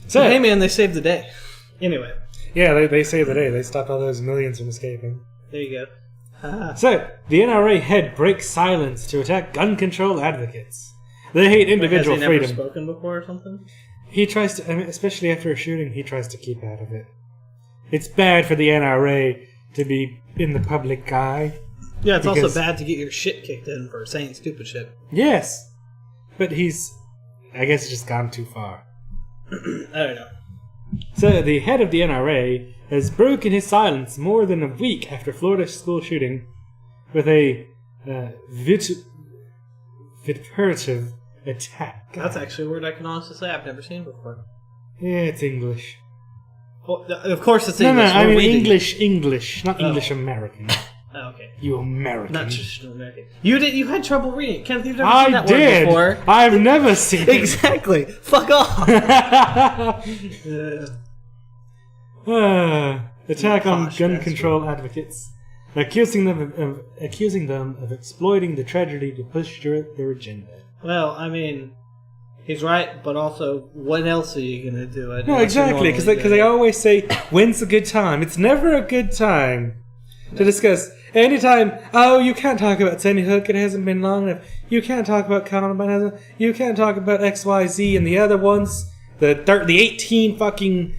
So, hey man, they saved the day. Anyway. Yeah, they saved the day. They stopped all those millions from escaping. There you go. So, the NRA head breaks silence to attack gun control advocates. They hate individual freedom. Has he never spoken before or something? He tries to, especially after a shooting, he tries to keep out of it. It's bad for the NRA to be in the public eye. Yeah, it's also bad to get your shit kicked in for saying stupid shit. Yes. But I guess, just gone too far. I don't know. So, the head of the NRA has broken his silence more than a week after Florida school shooting with a vituperative attack. That's actually a word I can honestly say I've never seen before. Yeah, it's English. Well, of course it's No, English. I mean English, not English American. Oh, okay. You American. Not traditional American. You had trouble reading it. Kenneth, you've never seen that word before. I've never seen it. Exactly. Fuck off. Attack on gun control advocates, accusing them of exploiting the tragedy to push their agenda. Well, I mean, he's right, but also, when else are you going to do it? No, exactly, because they always say, when's a good time? It's never a good time to discuss. Anytime, you can't talk about Sandy Hook, it hasn't been long enough. You can't talk about Columbine, you can't talk about XYZ and the other ones. The 18 fucking,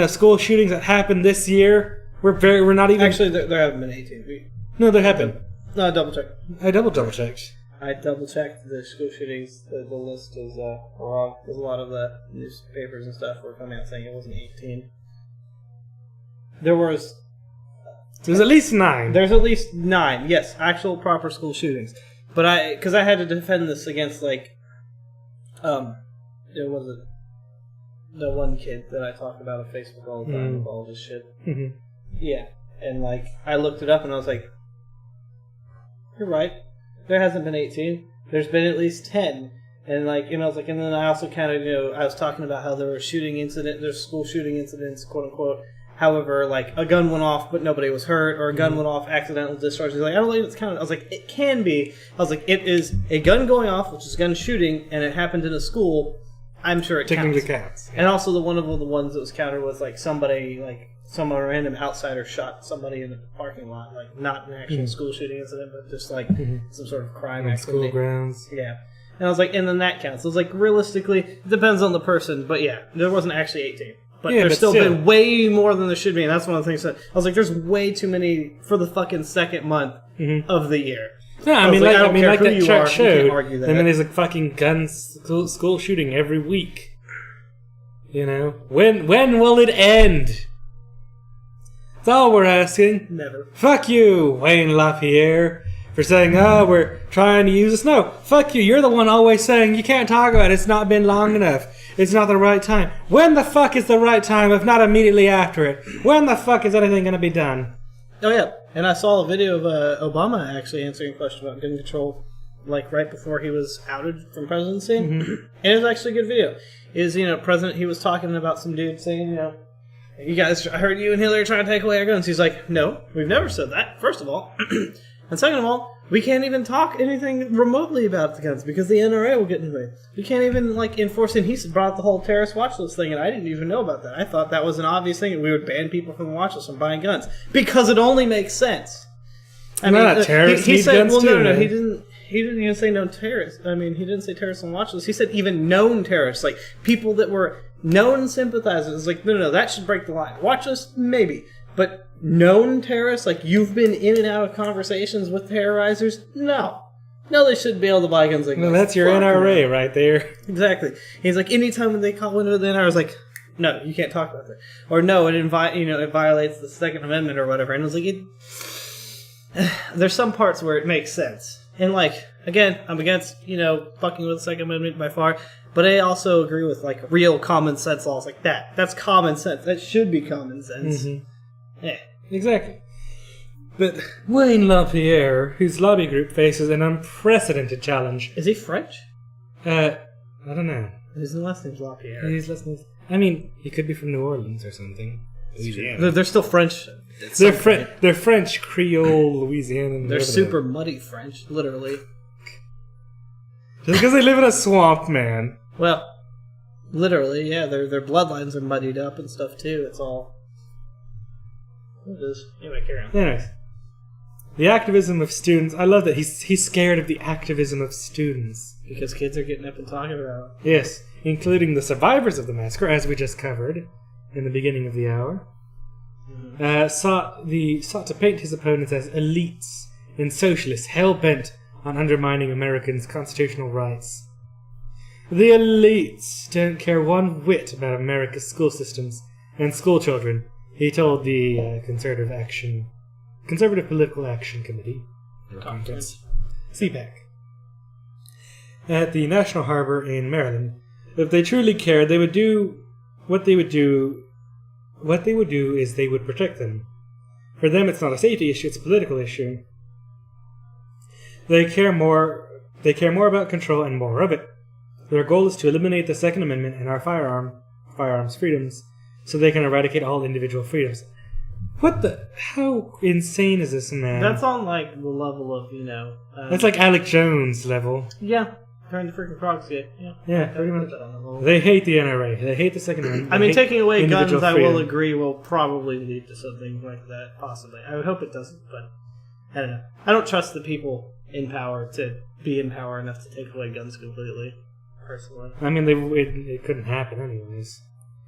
school shootings that happened this year. We're not even... Actually, there haven't been 18. No, there have been. No, I double-checked. I double-checked. I double-checked the school shootings. The list is wrong. Because a lot of the newspapers and stuff were coming out saying it wasn't 18. There's at least 9. There's at least 9, yes, actual proper school shootings. But because I had to defend this against, was it the one kid that I talk about on Facebook all the time with all this shit. Mm-hmm. Yeah, and I looked it up and I was like, you're right. There hasn't been 18. There's been at least 10. And I was like, and then I also counted, I was talking about how there were there's school shooting incidents, quote unquote. However, a gun went off, but nobody was hurt, or a gun went off, accidental discharge. He's like, I don't think it's counted. I was like, it can be. I was like, it is a gun going off, which is gun shooting, and it happened in a school. I'm sure it technically counts. Yeah. And also, one of the ones that was counted was somebody, some random outsider shot somebody in the parking lot, not an actual school shooting incident, but just some sort of crime activity. School grounds. Yeah. And I was like, and then that counts. I was like, realistically, it depends on the person, but yeah, there wasn't actually 18. But there's still been way more than there should be, and that's one of the things that I was like, there's way too many for the fucking second month of the year. No, I mean, like that chart showed. That. I mean, there's a fucking gun school shooting every week. When will it end? That's all we're asking. Never. Fuck you, Wayne LaPierre. for saying, "Oh, we're trying to use this." No, fuck you. You're the one always saying you can't talk about it. It's not been long enough. It's not the right time. When the fuck is the right time if not immediately after it? When the fuck is anything going to be done? Oh, yeah. And I saw a video of Obama actually answering a question about gun control, like right before he was outed from presidency. And it was actually a good video. President, he was talking about some dude saying, you guys, I heard you and Hillary trying to take away our guns. He's like, no, we've never said that, first of all. And second of all, we can't even talk anything remotely about the guns because the NRA will get in the way. We can't even, enforce it. He brought up the whole terrorist watch list thing, and I didn't even know about that. I thought that was an obvious thing, and we would ban people from the watch list from buying guns. Because it only makes sense. Terrorists he need said, guns too, no, he didn't even say no terrorists. I mean, he didn't say terrorists on the watch list. He said even known terrorists, like people that were known sympathizers. Like, no, that should break the line. Watch list, maybe. But known terrorists, like you've been in and out of conversations with terrorizers? No, they shouldn't be able to buy guns like that. No, that's your NRA right there. Exactly. He's like, anytime when they call into the NRA, I was like, no, you can't talk about that. Or no, it violates the Second Amendment or whatever. And I was like, there's some parts where it makes sense. And again, I'm against, fucking with the Second Amendment by far. But I also agree with real common sense laws like that. That's common sense. That should be common sense. Mm-hmm. Yeah. Exactly. But Wayne LaPierre, whose lobby group faces an unprecedented challenge. Is he French? I don't know. His last name's LaPierre. I mean, he could be from New Orleans or something. Louisiana. They're still French. They're French, Creole, Louisiana. They're super muddy French, literally. Just because they live in a swamp, man. Well, literally, yeah. Their bloodlines are muddied up and stuff too. It's all. What it is? Anyway, carry on. Anyways, the activism of students. I love that he's scared of the activism of students because kids are getting up and talking about it. Yes, including the survivors of the massacre, as we just covered in the beginning of the hour. Sought to paint his opponents as elites and socialists hell-bent on undermining Americans' constitutional rights. The elites don't care one whit about America's school systems and school children, he told the Conservative Political Action Committee, Conference, CPAC, at the National Harbor in Maryland. If they truly cared, they would do what they would do. What they would do is they would protect them. For them, it's not a safety issue; it's a political issue. They care more about control and more of it. Their goal is to eliminate the Second Amendment and our firearms freedoms, so they can eradicate all individual freedoms. What the? How insane is this, man? That's on the level of that's like Alec Jones level. Yeah, trying to freaking proxy. Yeah, pretty much. They hate the NRA. They hate the Second Amendment. I mean, taking away guns, freedom. I will agree, will probably lead to something like that. Possibly. I would hope it doesn't, but I don't know. I don't trust the people in power to be in power enough to take away guns completely. Personally, I mean, it couldn't happen anyways.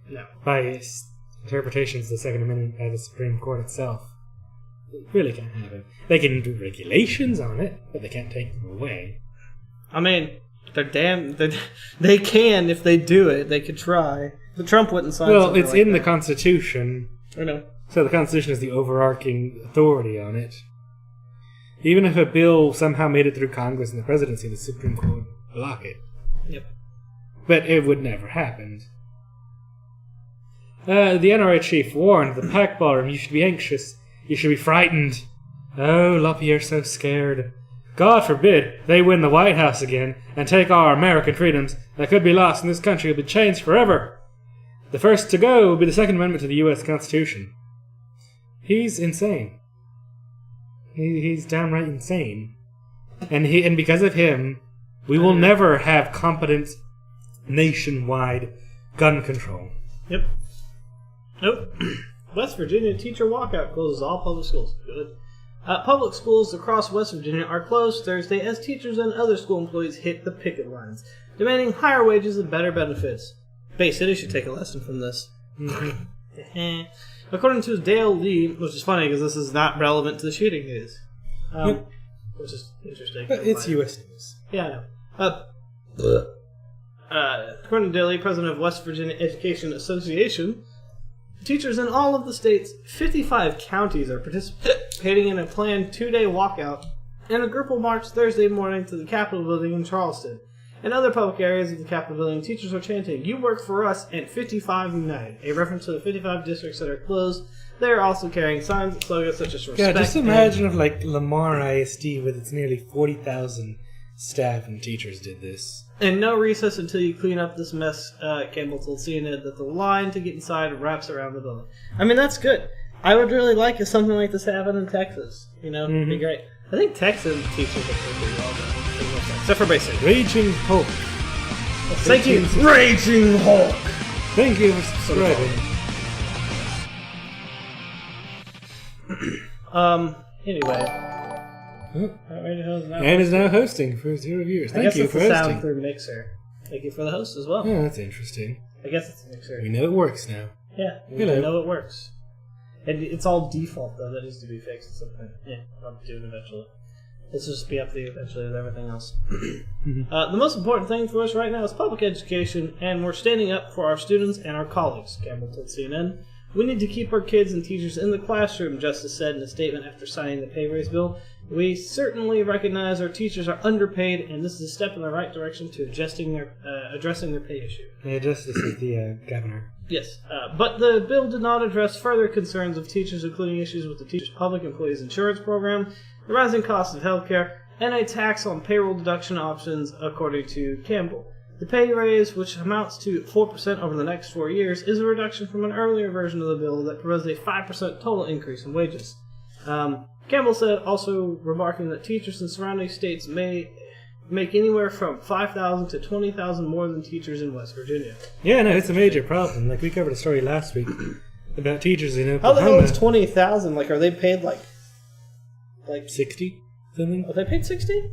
No. By interpretations of the Second Amendment by the Supreme Court itself. It really can't happen. They can do regulations on it, but they can't take them away. I mean, they can if they do it. They could try. But Trump wouldn't sign something it's like in that. the Constitution. I know. So the Constitution is the overarching authority on it. Even if a bill somehow made it through Congress and the presidency, the Supreme Court would block it. Yep. But it would never happen. The NRA chief warned the pack ballroom, you should be anxious. You should be frightened. Oh, LaPierre's so scared. God forbid they win the White House again and take our American freedoms that could be lost in this country will be changed forever. The first to go will be the Second Amendment to the U.S. Constitution. He's insane. He's downright insane. And because of him, we will never have competent nationwide gun control. Yep. Nope. West Virginia teacher walkout closes all public schools. Good. Public schools across West Virginia are closed Thursday as teachers and other school employees hit the picket lines, demanding higher wages and better benefits. Bay City should take a lesson from this. According to Dale Lee, which is funny because this is not relevant to the shooting news, which is interesting. But it's U.S. news. Yeah, I know. According to Dale Lee, president of West Virginia Education Association, teachers in all of the state's 55 counties are participating in a planned 2-day walkout and a group will march Thursday morning to the Capitol building in Charleston. In other public areas of the Capitol building, teachers are chanting, "You work for us," and 55 Unite, a reference to the 55 districts that are closed. They are also carrying signs and slogans such as respect. Yeah, just imagine if, like, Lamar ISD with its nearly 40,000 staff and teachers did this. And no recess until you clean up this mess. Campbell told CNN that the line to get inside wraps around the building. I mean, that's good. I would really like if something like this happened in Texas. You know, it'd be great. I think Texas teachers are pretty well done. Except for basic. Raging Hulk. Thank you, Raging Hulk. Thank you for subscribing. Anyway. And is now hosting for 0 years. Thank you for hosting. hosting. Sound through Mixer. Thank you for the host as well. Yeah, that's interesting. I guess it's a Mixer. We know it works now. Yeah, we Hello. know it works. And it's all default, though. That needs to be fixed at some point. Yeah, I'll do it eventually. This will just be up to you eventually with everything else. The most important thing for us right now is public education, and we're standing up for our students and our colleagues, Campbell told CNN. We need to keep our kids and teachers in the classroom, Justice said in a statement after signing the pay raise bill. We certainly recognize our teachers are underpaid, and this is a step in the right direction to addressing their pay issue. Yeah, Justice is the governor. Yes, but the bill did not address further concerns of teachers, including issues with the Teachers Public Employees Insurance Program, the rising cost of healthcare, and a tax on payroll deduction options, according to Campbell. The pay raise, which amounts to 4% over the next 4 years, is a reduction from an earlier version of the bill that proposed a 5% total increase in wages. Campbell said, also remarking that teachers in surrounding states may make anywhere from $5,000 to $20,000 more than teachers in West Virginia. Yeah, no, it's a major problem. Like, we covered a story last week about teachers in How Oklahoma. the hell is $20,000? Like, are they paid like 60 something? Are they paid 60?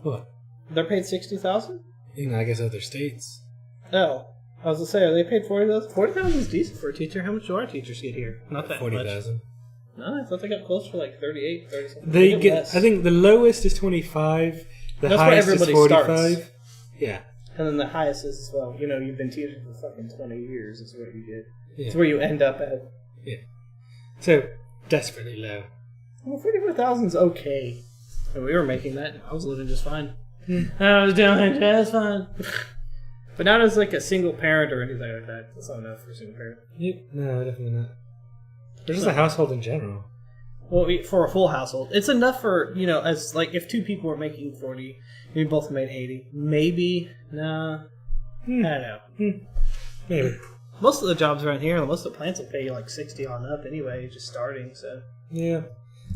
What? They're paid 60,000? You know, I guess other states. Oh, I was gonna say, are they paid 40,000? 40,000 is decent for a teacher. How much do our teachers get here? Not that 40,000. much. No, I thought they got close for like 38, 30 something. They get. less. I think the lowest is 25. The That's where highest is everybody 45. starts. Yeah. And then the highest is, well, you know, you've been teaching for fucking 20 years. That's what you get. Yeah. That's where you end up at. Yeah. So desperately low. Well, 44,000 is okay. And we were making that. I was living just fine. I was doing just fine. But not as like a single parent or anything like that. That's not enough for a single parent. Yep. No, definitely not. There's just a household in general. Well, for a full household, it's enough for, you know, as like if two people were making 40, we both made 80. Maybe, nah, I don't know. Maybe. Most of the jobs around here, most of the plants will pay you like 60 on up anyway, just starting. So, Yeah.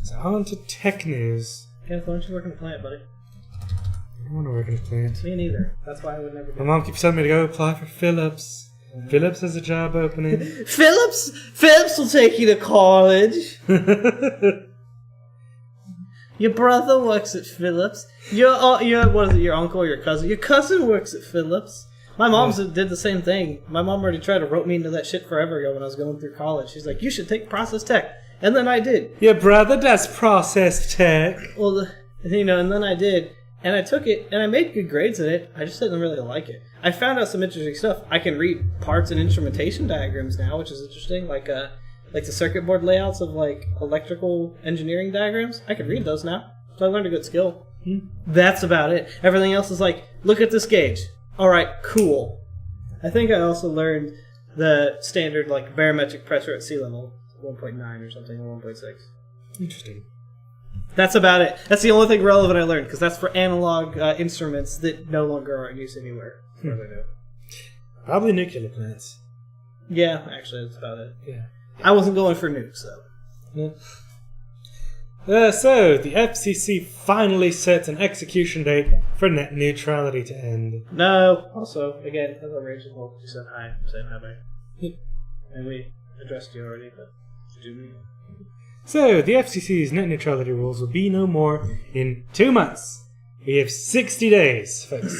So on to tech news. Kenneth, why don't you work in a plant, buddy? I don't want to work in a plant. Me neither. That's why I would never do My mom keeps telling me to go apply for Phillips. Phillips has a job opening. Phillips will take you to college. Your brother works at Phillips. Your what is it? Your uncle or your cousin? Your cousin works at Phillips. My mom did the same thing. My mom already tried to rope me into that shit forever ago when I was going through college. She's like, "You should take process tech," and then I did. Your brother does process tech. Well, and then I did, and I took it, and I made good grades in it. I just didn't really like it. I found out some interesting stuff. I can read parts and instrumentation diagrams now, which is interesting. Like the circuit board layouts of like electrical engineering diagrams. I can read those now, so I learned a good skill. That's about it. Everything else is like, look at this gauge. All right, cool. I think I also learned the standard like barometric pressure at sea level, 1.9 or something, or 1.6. Interesting. That's about it. That's the only thing relevant I learned, because that's for analog instruments that no longer are in use anywhere. As far as I know. Probably nuclear plants. Yeah, actually, that's about it. Yeah. I wasn't going for nukes, though. So, the FCC finally sets an execution date for net neutrality to end. No. Also, again, as a Rachel Hulk, you said hi. I'm saying hi back. Yep. And we addressed you already, but do we? So, the FCC's net neutrality rules will be no more in 2 months. We have 60 days, folks.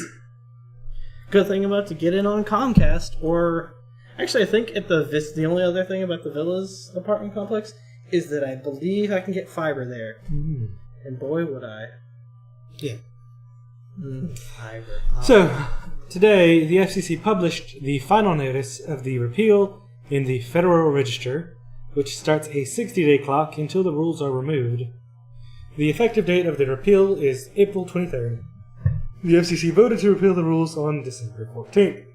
Good thing about to get in on Comcast, or actually, I think at the only other thing about the Villas apartment complex is that I believe I can get fiber there, and boy, would I! Yeah. Fiber. So, today, the FCC published the final notice of the repeal in the Federal Register, which starts a 60-day clock until the rules are removed. The effective date of the repeal is April 23rd. The FCC voted to repeal the rules on December 14th.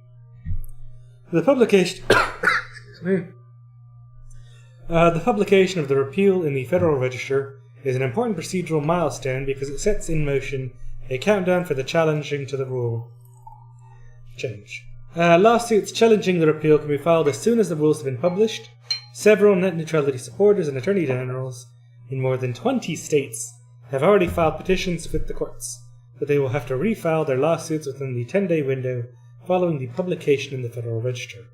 The publication... excuse me. The publication of the repeal in the Federal Register is an important procedural milestone because it sets in motion a countdown for the challenging to the rule change. Lawsuits challenging the repeal can be filed as soon as the rules have been published. Several net neutrality supporters and attorney generals in more than 20 states have already filed petitions with the courts, but they will have to refile their lawsuits within the 10-day window following the publication in the Federal Register.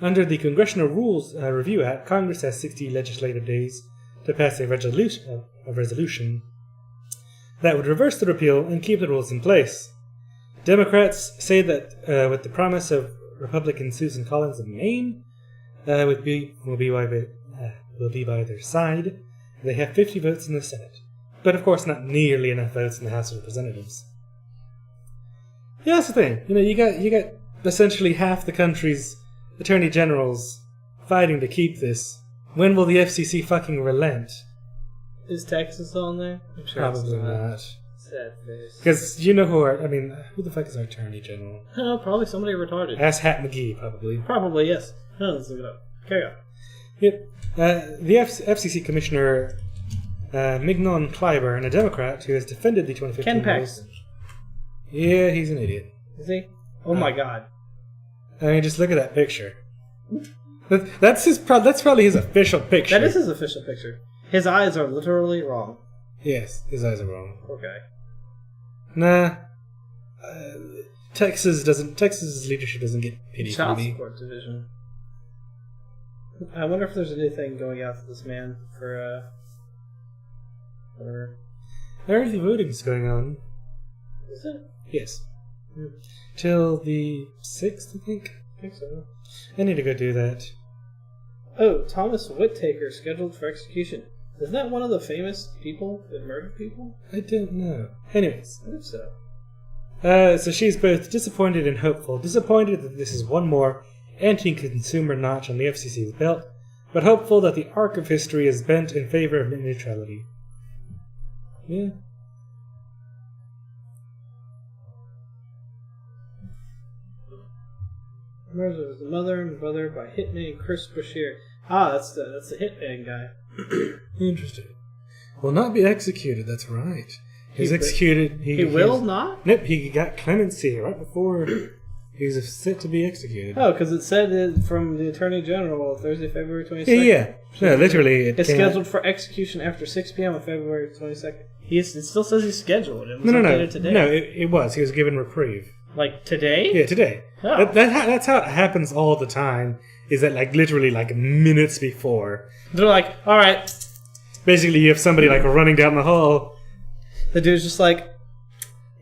Under the Congressional Rules Review Act, Congress has 60 legislative days to pass a resolution that would reverse the repeal and keep the rules in place. Democrats say that with the promise of Republican Susan Collins of Maine will be by their side, they have 50 votes in the Senate, but of course not nearly enough votes in the House of Representatives. Yeah, that's the thing. You got essentially half the country's attorney generals fighting to keep this. When will the FCC fucking relent? Is Texas on there? I'm sure Probably it's not. Sad face. Because who the fuck is our attorney general? Oh, probably somebody retarded. Ass Hat McGee, probably. Probably, yes. Oh, let's look it up. Carry on. Yep. The FCC Commissioner Mignon Clyburn, a Democrat who has defended the 2015 Ken rules. Paxton. Yeah, he's an idiot. Is he? Oh my god. I mean, just look at that picture. That's probably his official picture. That is his official picture. His eyes are literally wrong. Yes, his eyes are wrong. Poor guy. Nah. Texas's leadership doesn't get pity for Child me. support division. I wonder if there's anything going out to this man for Early voting's going on. Is it? Yes. Till the 6th, I think. I think so. I need to go do that. Oh, Thomas Whittaker scheduled for execution. Isn't that one of the famous people that murdered people? I don't know. Anyways. I think so. So she's both disappointed and hopeful. Disappointed that this is one more anti-consumer notch on the FCC's belt, but hopeful that the arc of history is bent in favor of net neutrality. Yeah. Murders of the Mother and Brother by Hitman Chris Bashir. Ah, that's the Hitman guy. Interesting. Will not be executed, that's right. He's He executed. He will not? Nope, he got clemency right before he was set to be executed. Oh, because it said it from the Attorney General Thursday, February 22nd. Yeah. No, literally. It's scheduled for execution after 6 p.m. on February 22nd. It still says he's scheduled. It was updated today. No, it was. He was given reprieve. Like today? Yeah, today. Oh. That's how it happens all the time. Is that literally minutes before? They're like, all right. Basically, you have somebody running down the hall. The dude's just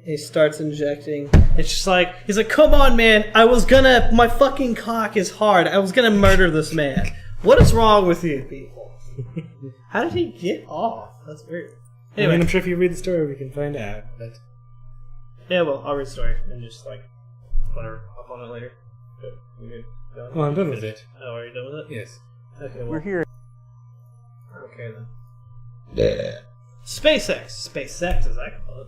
he starts injecting. It's just he's like, come on, man. My fucking cock is hard. I was gonna murder this man. What is wrong with you people? How did he get off? That's weird. Anyway. I'm sure if you read the story, we can find out. But yeah, well, I'll read the story and just whatever. Hop on it later. Good. You good? Done? Well, I'm done with it. Oh, are you done with it? Yes. Okay, well. We're here. Okay then. Yeah. SpaceX, as I call it,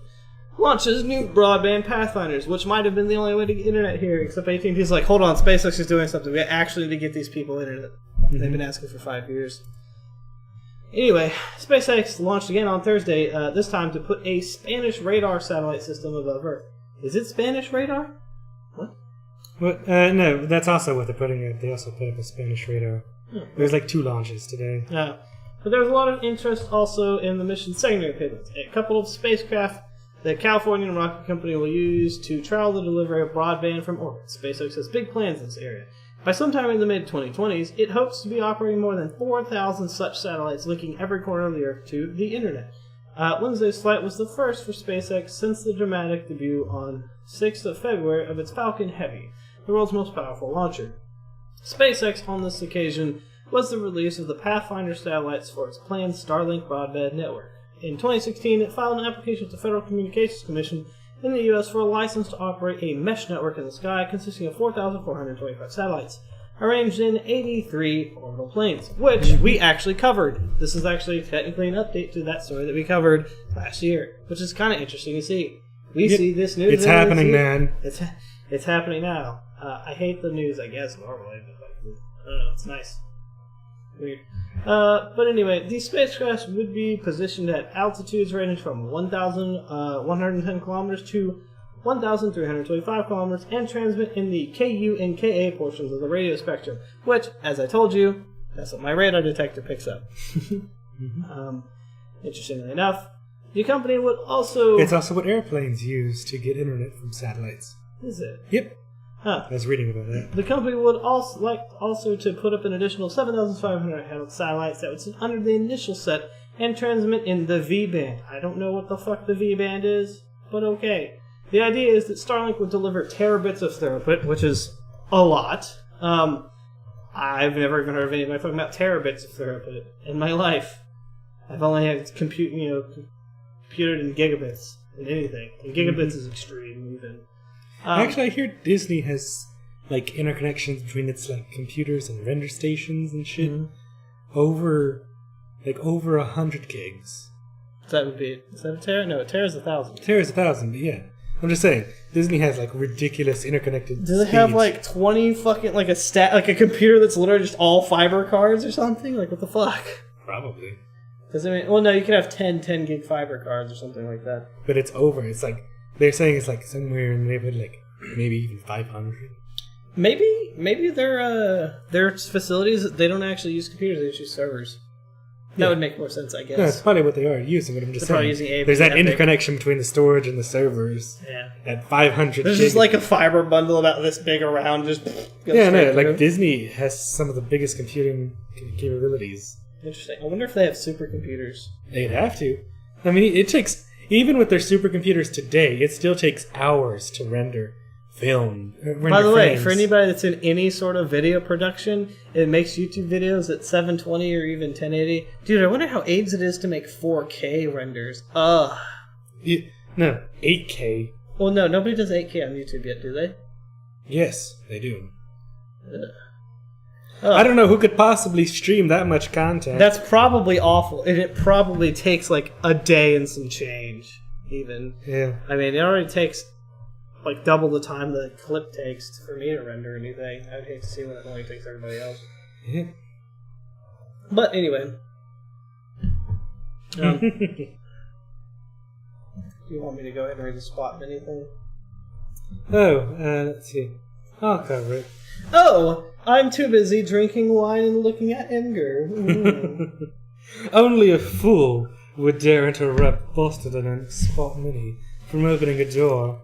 launches new broadband pathfinders, which might have been the only way to get internet here, except AT&T's like, hold on, SpaceX is doing something. We actually need to get these people internet. They've been asking for 5 years. Anyway, SpaceX launched again on Thursday, this time to put a Spanish radar satellite system above Earth. Is it Spanish radar? What? No, that's also what they're putting it. They also put up a Spanish radar. There's 2 launches today. Yeah. But there's a lot of interest also in the mission's secondary payloads. A couple of spacecraft that Californian rocket company will use to trial the delivery of broadband from orbit. SpaceX has big plans in this area. By sometime in the mid-2020s, it hopes to be operating more than 4,000 such satellites linking every corner of the Earth to the Internet. Wednesday's flight was the first for SpaceX since the dramatic debut on 6th of February of its Falcon Heavy, the world's most powerful launcher. SpaceX, on this occasion, was the release of the Pathfinder satellites for its planned Starlink broadband network. In 2016, it filed an application with the Federal Communications Commission in the U.S. for a license to operate a mesh network in the sky consisting of 4,425 satellites. arranged in 83 orbital planes, which we actually covered. This is actually technically an update to that story that we covered last year, which is kind of interesting to see. We see this news. It's happening, man. It's happening now. I hate the news, I guess, normally, but like, I don't know, it's nice. Weird. But anyway, these spacecrafts would be positioned at altitudes ranging from 1,110 kilometers to 1,325 kilometers and transmit in the Ku and Ka portions of the radio spectrum, which, as I told you, that's what my radar detector picks up. Interestingly enough, the company would also... It's also what airplanes use to get internet from satellites. Is it? Yep. Huh. I was reading about that. The company would also to put up an additional 7,500 satellites that would sit under the initial set and transmit in the V-band. I don't know what the fuck the V-band is, but okay. The idea is that Starlink would deliver terabits of throughput, which is a lot. I've never even heard of anybody talking about terabits of throughput in my life. I've only had computed in gigabits and anything. And gigabits is extreme, even. Actually, I hear Disney has like interconnections between its like computers and render stations and shit over 100 gigs. Is that a tera? No, a tera is 1,000. Tera's 1,000, but yeah. I'm just saying, Disney has like ridiculous interconnected. Do they have like 20 fucking like a computer that's literally just all fiber cards or something? Like what the fuck? Probably. Because I mean, well, no, you could have 10 gig fiber cards or something like that. But it's over. It's like they're saying it's like somewhere in the neighborhood, like maybe even 500. Maybe their facilities, they don't actually use computers; they just use servers. That would make more sense, I guess. No, it's probably what they are using, but I'm just saying. There's that interconnection between the storage and the servers. Yeah. At 500 There's just like a fiber bundle about this big around, just like Disney has some of the biggest computing capabilities. Interesting. I wonder if they have supercomputers. They'd have to. I mean, it takes, even with their supercomputers today, it still takes hours to render film. By the way, for anybody that's in any sort of video production, it makes YouTube videos at 720 or even 1080. Dude, I wonder how AIDS it is to make 4K renders. No, 8K. Well, no, nobody does 8K on YouTube yet, do they? Yes, they do. I don't know who could possibly stream that much content. That's probably awful, and it probably takes like a day and some change, even. Yeah. I mean, it already takes like double the time the clip takes for me to render anything. I'd hate to see what it only takes everybody else. Yeah. But anyway. Do you want me to go ahead and read the spot anything? Let's see. I'll cover it. Oh, I'm too busy drinking wine and looking at Edgar. Only a fool would dare interrupt Boston and Spot Mini from opening a door.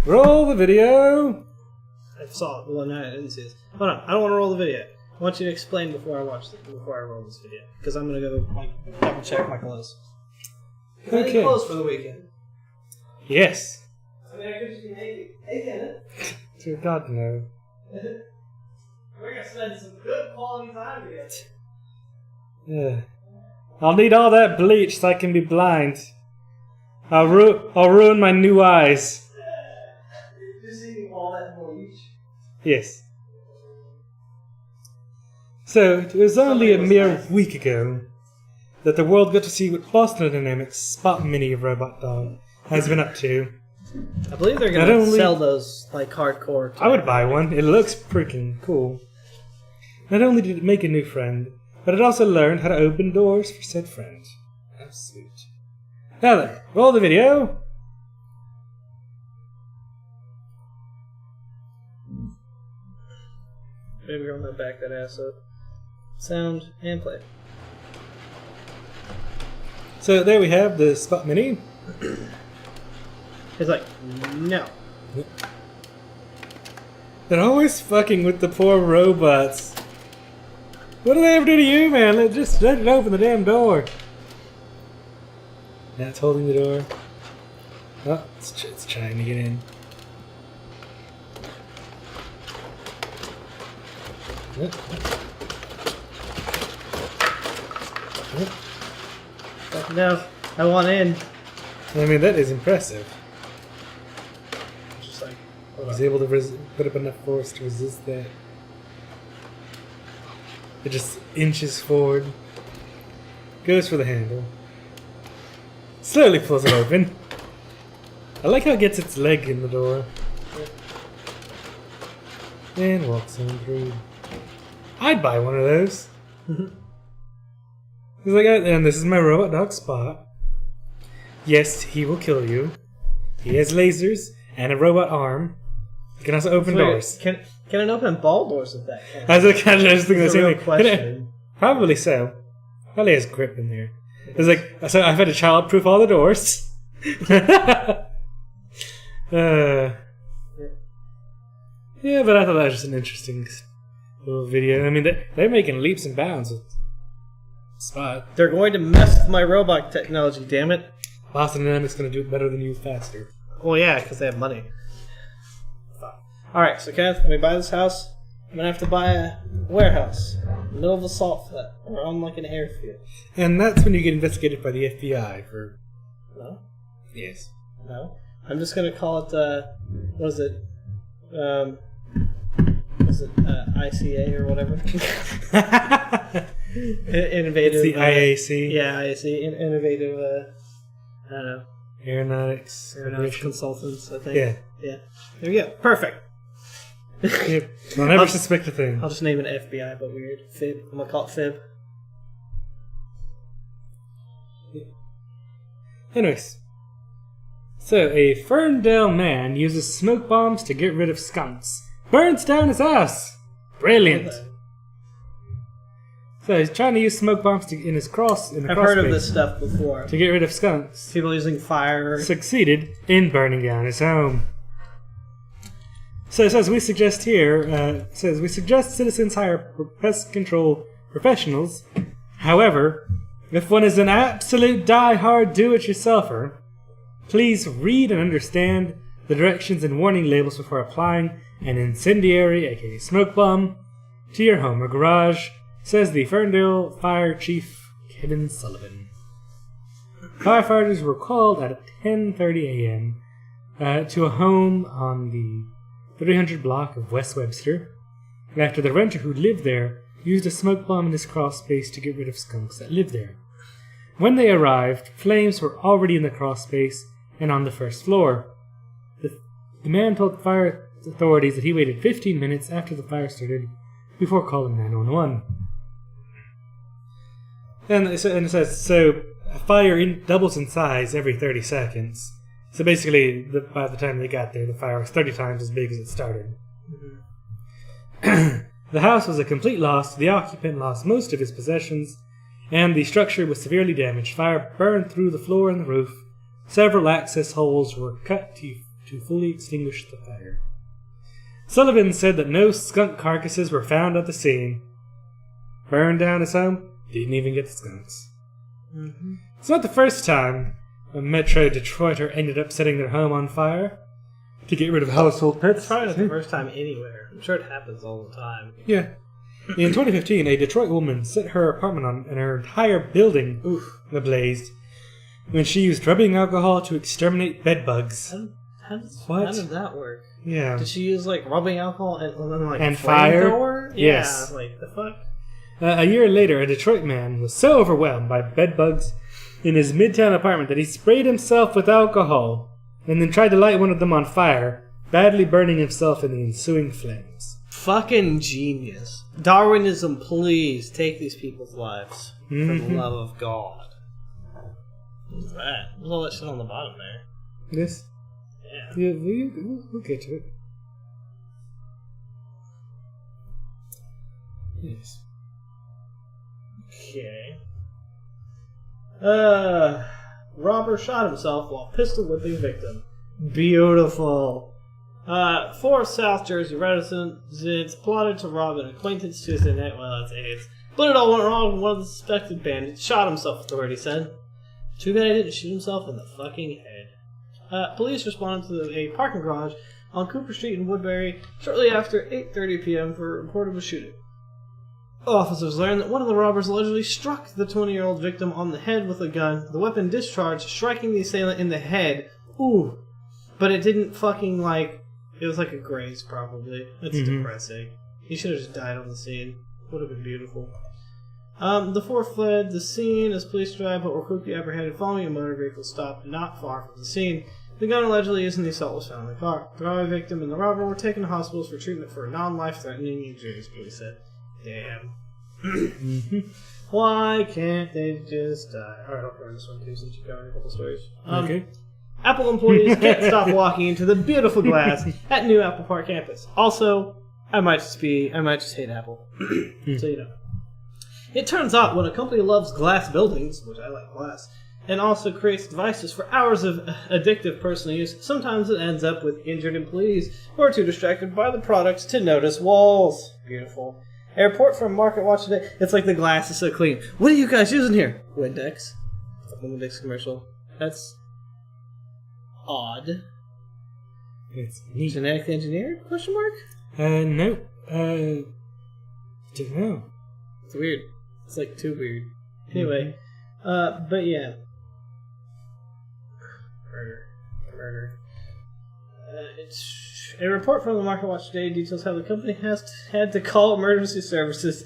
Roll the video! I saw it. Well, no, I didn't see this. Hold on, I don't want to roll the video. I want you to explain before I roll this video. Because I'm going to go double check my clothes. Okay. Any clothes for the weekend? Yes. I mean, I could just be naked. Hey, Kenneth. Dear God, no. We're going to spend some good quality time together. Yeah. I'll need all that bleach so I can be blind. I'll ruin my new eyes. Just eating all that bleach. Yes. So, it was only a mere week ago that the world got to see what Boston Dynamics' Spot Mini robot dog has been up to. I believe they're going to sell those like hardcore. I would buy one. It looks freaking cool. Not only did it make a new friend, but it also learned how to open doors for said friend. How sweet. Now then, roll the video. Maybe I'm going to back that ass up. Sound and play. So there we have the Spot Mini. It's like, no. They're always fucking with the poor robots. What do they ever do to you, man? Let it open the damn door. Now it's holding the door. Oh, it's trying to get in. No, I want in. I mean, that is impressive. Just like, I was able to put up enough force to resist that. It just inches forward. Goes for the handle. Slowly pulls it open. I like how it gets its leg in the door. And walks on through. I'd buy one of those. He's like, and this is my robot dog Spot. Yes, he will kill you. He has lasers and a robot arm. He can also open doors. Can it open ball doors with that? I was kind of thinking the same thing. Question. Probably so. Probably has grip in there. It's like, so I've had to child-proof all the doors. Yeah, but I thought that was just an interesting little video. I mean, they're making leaps and bounds with Spot. They're going to mess with my robot technology, damn it. Boston Dynamics going to do it better than you faster. Well, yeah, because they have money. Alright, so Kenneth, when we buy this house, I'm going to have to buy a warehouse in the middle of a salt flat or on like an airfield. And that's when you get investigated by the FBI for... No? Yes. No? I'm just going to call it, what is it? ICA or whatever? Innovative. It's the IAC. Yeah, IAC. Innovative, I don't know. Aeronautics Consultants, I think. Yeah. Yeah. There we go. Perfect. Yep. I'll never suspect a thing. I'll just name it FBI, but weird. Fib. I'm going to call it Fib. Anyways. So, a Ferndale man uses smoke bombs to get rid of skunks. Burns down his house! Brilliant! So, he's trying to use smoke bombs in his cross I've heard of this stuff before. to get rid of skunks. People using fire. Succeeded in burning down his home. So it says we suggest citizens hire pest control professionals. However, if one is an absolute die-hard do-it-yourselfer, please read and understand the directions and warning labels before applying an incendiary, aka smoke bomb, to your home or garage, says the Ferndale Fire Chief Kevin Sullivan. Firefighters were called at 10:30 a.m. To a home on the 300 block of West Webster after the renter who lived there used a smoke bomb in his crawl space to get rid of skunks that lived there. When they arrived, flames were already in the crawl space and on the first floor. The man told fire authorities that he waited 15 minutes after the fire started before calling 911. And it says, so a fire doubles in size every 30 seconds. So basically, by the time they got there, the fire was 30 times as big as it started. Mm-hmm. The house was a complete loss. The occupant lost most of his possessions, and the structure was severely damaged. Fire burned through the floor and the roof. Several access holes were cut to fully extinguish the fire. Sullivan said that no skunk carcasses were found at the scene. Burned down his home, didn't even get the skunks. Mm-hmm. It's not the first time a Metro Detroiter ended up setting their home on fire to get rid of household pets. It's probably not the first time anywhere. I'm sure it happens all the time. Yeah. In 2015, a Detroit woman set her apartment on and her entire building ablaze when she used rubbing alcohol to exterminate bedbugs. How did that work? Yeah. Did she use like rubbing alcohol and fire? Flamethrower? Yes. Yeah, like the fuck? A year later, a Detroit man was so overwhelmed by bedbugs in his midtown apartment that he sprayed himself with alcohol and then tried to light one of them on fire, badly burning himself in the ensuing flames. Fucking genius. Darwinism, please take these people's lives. For the love of God. What's that? What's all that shit on the bottom there? This? Yeah. We'll get to it. Yes. Okay. Robber shot himself while pistol whipping victim. Beautiful. 4 South Jersey residents plotted to rob an acquaintance Tuesday night. Well, that's AIDS. But it all went wrong when one of the suspected bandits shot himself, authorities said. Too bad he didn't shoot himself in the fucking head. Police responded to a parking garage on Cooper Street in Woodbury shortly after 8:30 p.m. for a report of a shooting. Officers learned that one of the robbers allegedly struck the 20-year-old victim on the head with a gun. The weapon discharged, striking the assailant in the head. Ooh. But it didn't fucking, like... It was like a graze, probably. That's depressing. He should have just died on the scene. Would have been beautiful. The four fled the scene as police arrived, but were quickly apprehended following a motor vehicle stopped not far from the scene. The gun allegedly used in the assault was found in the car. The robbery victim and the robber were taken to hospitals for treatment for non-life-threatening injuries, police said. Damn. Why can't they just die? Alright, I'll cover this one too since you covered a couple stories. Okay. Apple employees can't stop walking into the beautiful glass at New Apple Park campus. Also, I might just hate Apple. So you know. It turns out when a company loves glass buildings, which I like glass, and also creates devices for hours of addictive personal use, sometimes it ends up with injured employees who are too distracted by the products to notice walls. Beautiful. A report from Market Watch today. It's like the glass is so clean. What are you guys using here? Windex. Windex commercial. That's odd. It's neat. Genetically engineered? Question mark? No. Don't know. It's weird. It's like too weird. Anyway, but yeah. Murder. A report from the Market Watch today details how the company had to call emergency services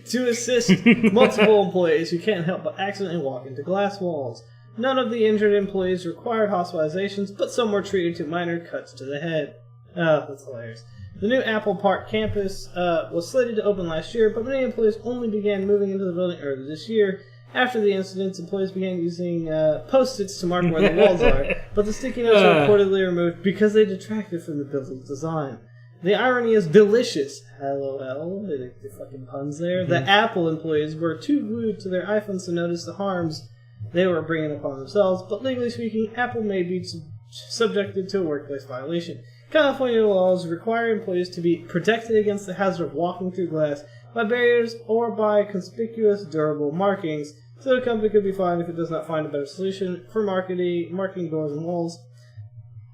to assist multiple employees who can't help but accidentally walk into glass walls. None of the injured employees required hospitalizations, but some were treated to minor cuts to the head. Oh, that's hilarious. The new Apple Park campus was slated to open last year, but many employees only began moving into the building earlier this year. After the incidents, employees began using Post-its to mark where the walls are, but the sticky notes were reportedly removed because they detracted from the building's design. The irony is delicious. LOL, the fucking puns there. The Apple employees were too glued to their iPhones to notice the harms they were bringing upon themselves, but legally speaking, Apple may be subjected to a workplace violation. California laws require employees to be protected against the hazard of walking through glass by barriers or by conspicuous durable markings, so the company could be fined if it does not find a better solution for marking doors and walls,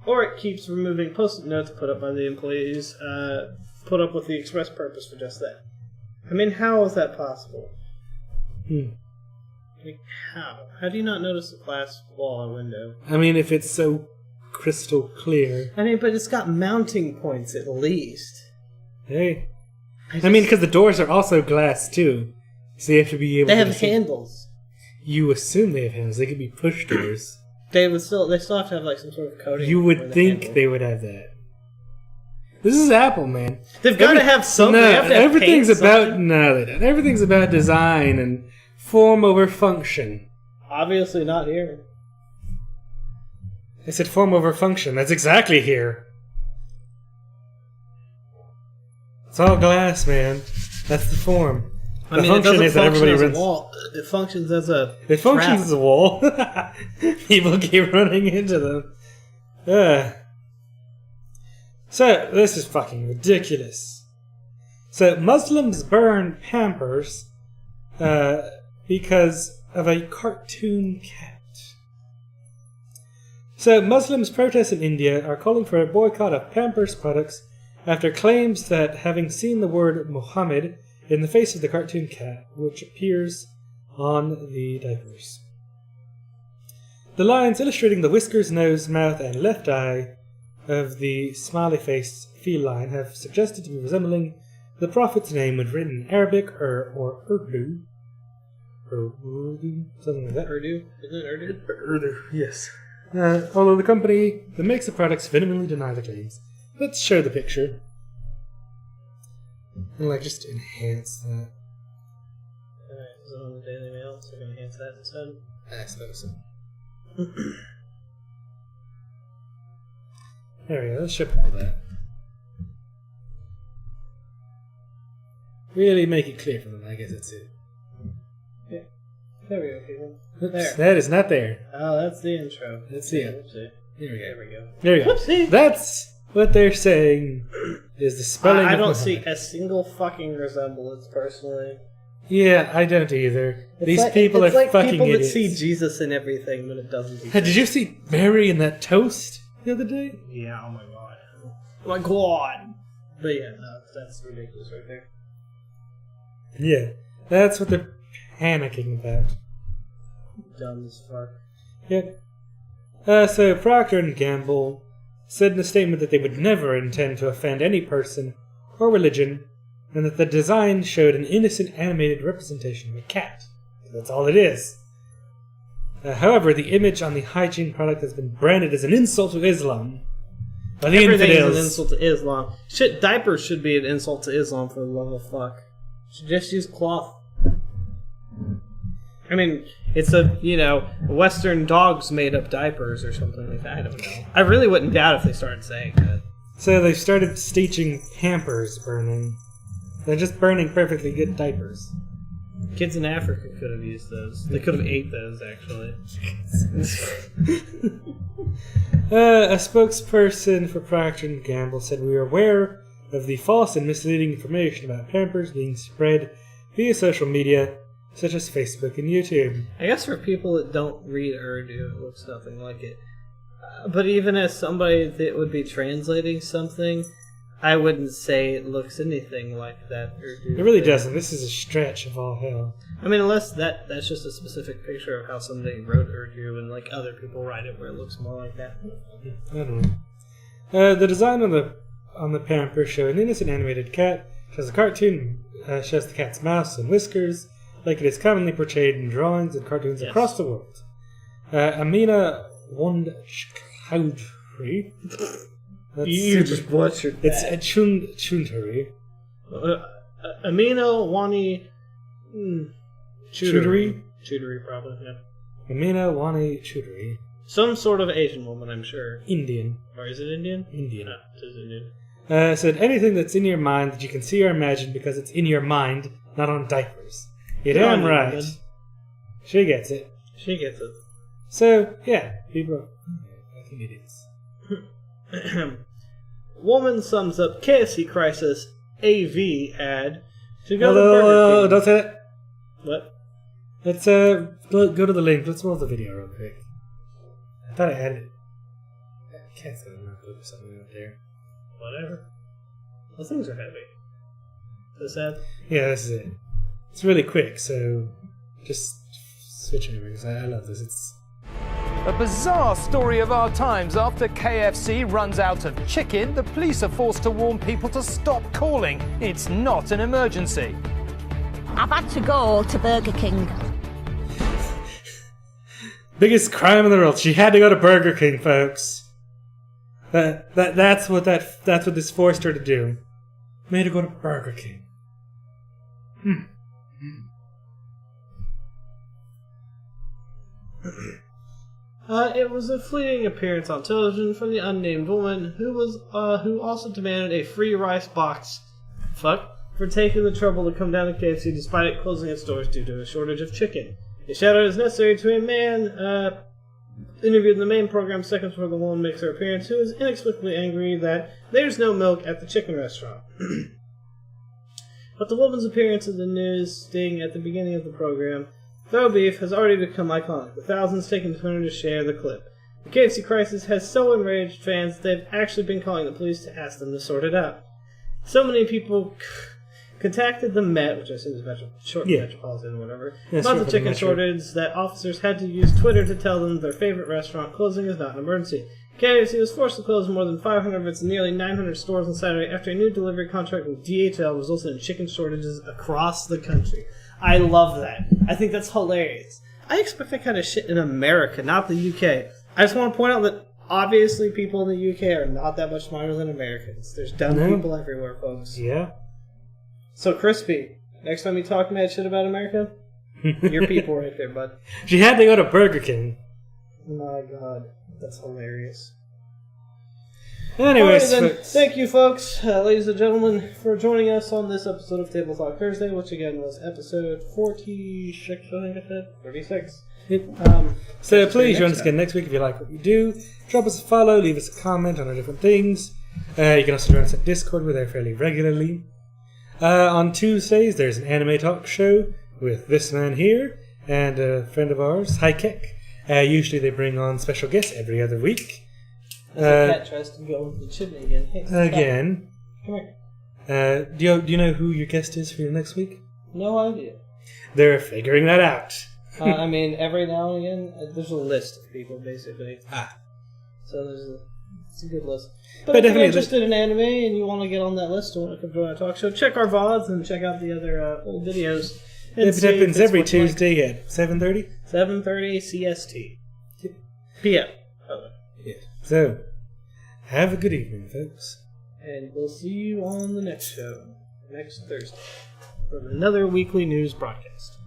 or it keeps removing post-it notes put up by the employees, put up with the express purpose for just that. I mean, how is that possible? Like, how? How do you not notice a glass wall or window? I mean, if it's so crystal clear. I mean, but it's got mounting points at least. Hey. I mean, because the doors are also glass, too. So you have to be able They to... have handles. You assume they have handles. They could be push doors. They still have to have, like, some sort of coating. You would think they would have that. This is Apple, man. They've got to have something. No, they have to have everything's paint, about... something. No, they don't. Everything's about design and form over function. Obviously not here. I said form over function. That's exactly here. It's all glass, man. That's the form. The function is that everybody runs. It functions as a. It functions as a wall. People keep running into them. So this is fucking ridiculous. So Muslims burn Pampers because of a cartoon cat. So Muslims protests in India are calling for a boycott of Pampers products after claims that having seen the word Muhammad in the face of the cartoon cat, which appears on the diapers. The lines illustrating the whiskers, nose, mouth, and left eye of the smiley-faced feline have suggested to be resembling the Prophet's name when written in Arabic or Urdu. Urdu? Something like that. Urdu? Isn't it Urdu? Urdu, yes. Although the company that makes the products vehemently deny the claims. Let's show the picture. And just enhance that. Alright, is it on the Daily Mail? So we're going to enhance that instead? I suppose so. There we go, let's show people that. Really make it clear for them, I guess that's it. Yeah. There we go, people. Oops, There. that is not there. Oh, that's the intro. Let's see Yeah, it. whoopsie. There we go. There we go. There we go. Whoopsie! That's what they're saying is the spelling I of don't Muhammad. see a single fucking resemblance, personally. Yeah, I don't either. It's These like, people it's are like fucking people idiots. that see Jesus in everything, but it doesn't. Hey, did you see Mary in that toast the other day? Yeah, oh my god. Oh my god! But yeah, no, that's ridiculous right there. Yeah, that's what they're panicking about. Dumb as fuck. Yep. So Procter & Gamble said in a statement that they would never intend to offend any person or religion and that the design showed an innocent animated representation of a cat. That's all it is. However, the image on the hygiene product has been branded as an insult to Islam by the Everything infidels. is an insult to Islam. Shit, diapers should be an insult to Islam, for the love of fuck. Should just use cloth. I mean, it's Western dogs made up diapers or something like that. I don't know. I really wouldn't doubt if they started saying that. So they've started staging hampers burning. They're just burning perfectly good diapers. Kids in Africa could have used those. They could have ate those, actually. A spokesperson for Procter & Gamble said, "We are aware of the false and misleading information about Pampers being spread via social media, such as Facebook and YouTube." I guess for people that don't read Urdu, it looks nothing like it. But even as somebody that would be translating something, I wouldn't say it looks anything like that Urdu. It really doesn't. This is a stretch of all hell. I mean, unless that's just a specific picture of how somebody wrote Urdu and like other people write it where it looks more like that. I don't know. The design on the Pamper show an innocent animated cat. Shows a cartoon shows the cat's mouth and whiskers, like it is commonly portrayed in drawings and cartoons across the world. Amina Wandchowdhury. You just butchered that. It's a Chundhuri. Amina Wani Chudhuri? Chudhuri, probably, yeah. Amina Wani Chudhuri. Some sort of Asian woman, I'm sure. Indian. Or is it Indian? Indian. No, it is Indian. Said anything that's in your mind that you can see or imagine because it's in your mind, not on diapers. You're damn right. Woman. She gets it. She gets it. So, yeah, people are fucking idiots. Woman sums up KFC crisis AV ad to go to Hello, Burger King. don't say that. What? Let's go to the link. Let's roll the video real quick. I thought I had it. I can't say I'm not good or something up there. Whatever. Those things are heavy. This ad? Yeah, this is it. It's really quick, so just switch over because I love this. It's A bizarre story of our times. After KFC runs out of chicken, the police are forced to warn people to stop calling. It's not an emergency. I've had to go to Burger King. biggest crime in the world. She had to go to Burger King, folks. That's what this forced her to do. Made her go to Burger King. It was a fleeting appearance on television from the unnamed woman who also demanded a free rice box. For taking the trouble to come down to KFC despite it closing its doors due to a shortage of chicken. A shout out is necessary to a man interviewed in the main program seconds before the woman makes her appearance, who is inexplicably angry that there's no milk at the chicken restaurant. But the woman's appearance in the news sting at the beginning of the program, Throw Beef, has already become iconic, with thousands taking Twitter to share the clip. The KFC crisis has so enraged fans that they've actually been calling the police to ask them to sort it out. So many people contacted the Met, which I assume is Metropolitan or whatever, about the chicken shortage that officers had to use Twitter to tell them their favorite restaurant closing is not an emergency. KFC was forced to close more than 500 of its nearly 900 stores on Saturday after a new delivery contract with DHL resulted in chicken shortages across the country. I love that. I think that's hilarious. I expect that kind of shit in America, not the UK. I just want to point out that obviously people in the UK are not that much smarter than Americans. There's dumb people everywhere, folks. Yeah. So, Crispy, next time you talk mad shit about America, your people right there, bud. She had to go to Burger King. My God, that's hilarious. Anyways, then, thank you, folks, ladies and gentlemen, for joining us on this episode of Table Talk Thursday, which again was episode 46, I think I said. 36. So please join us again next week if you like what we do. Drop us a follow, leave us a comment on our different things. You can also join us at Discord. We're there fairly regularly. On Tuesdays, there's an anime talk show with this man here and a friend of ours, Haikek. Usually they bring on special guests every other week. As the cat tries to go with the chimney again. Hey, again. Come here. Do you know who your guest is for next week? No idea. They're figuring that out. I mean, every now and again, there's a list of people, basically. So there's It's a good list. But if you're interested in anime and you want to get on that list and want to come to our talk show, check our VODs and check out the other old videos. It happens every Tuesday at 7:30? 7:30 CST. PM. Yeah. So, have a good evening, folks. And we'll see you on the next show, next Thursday, for another weekly news broadcast.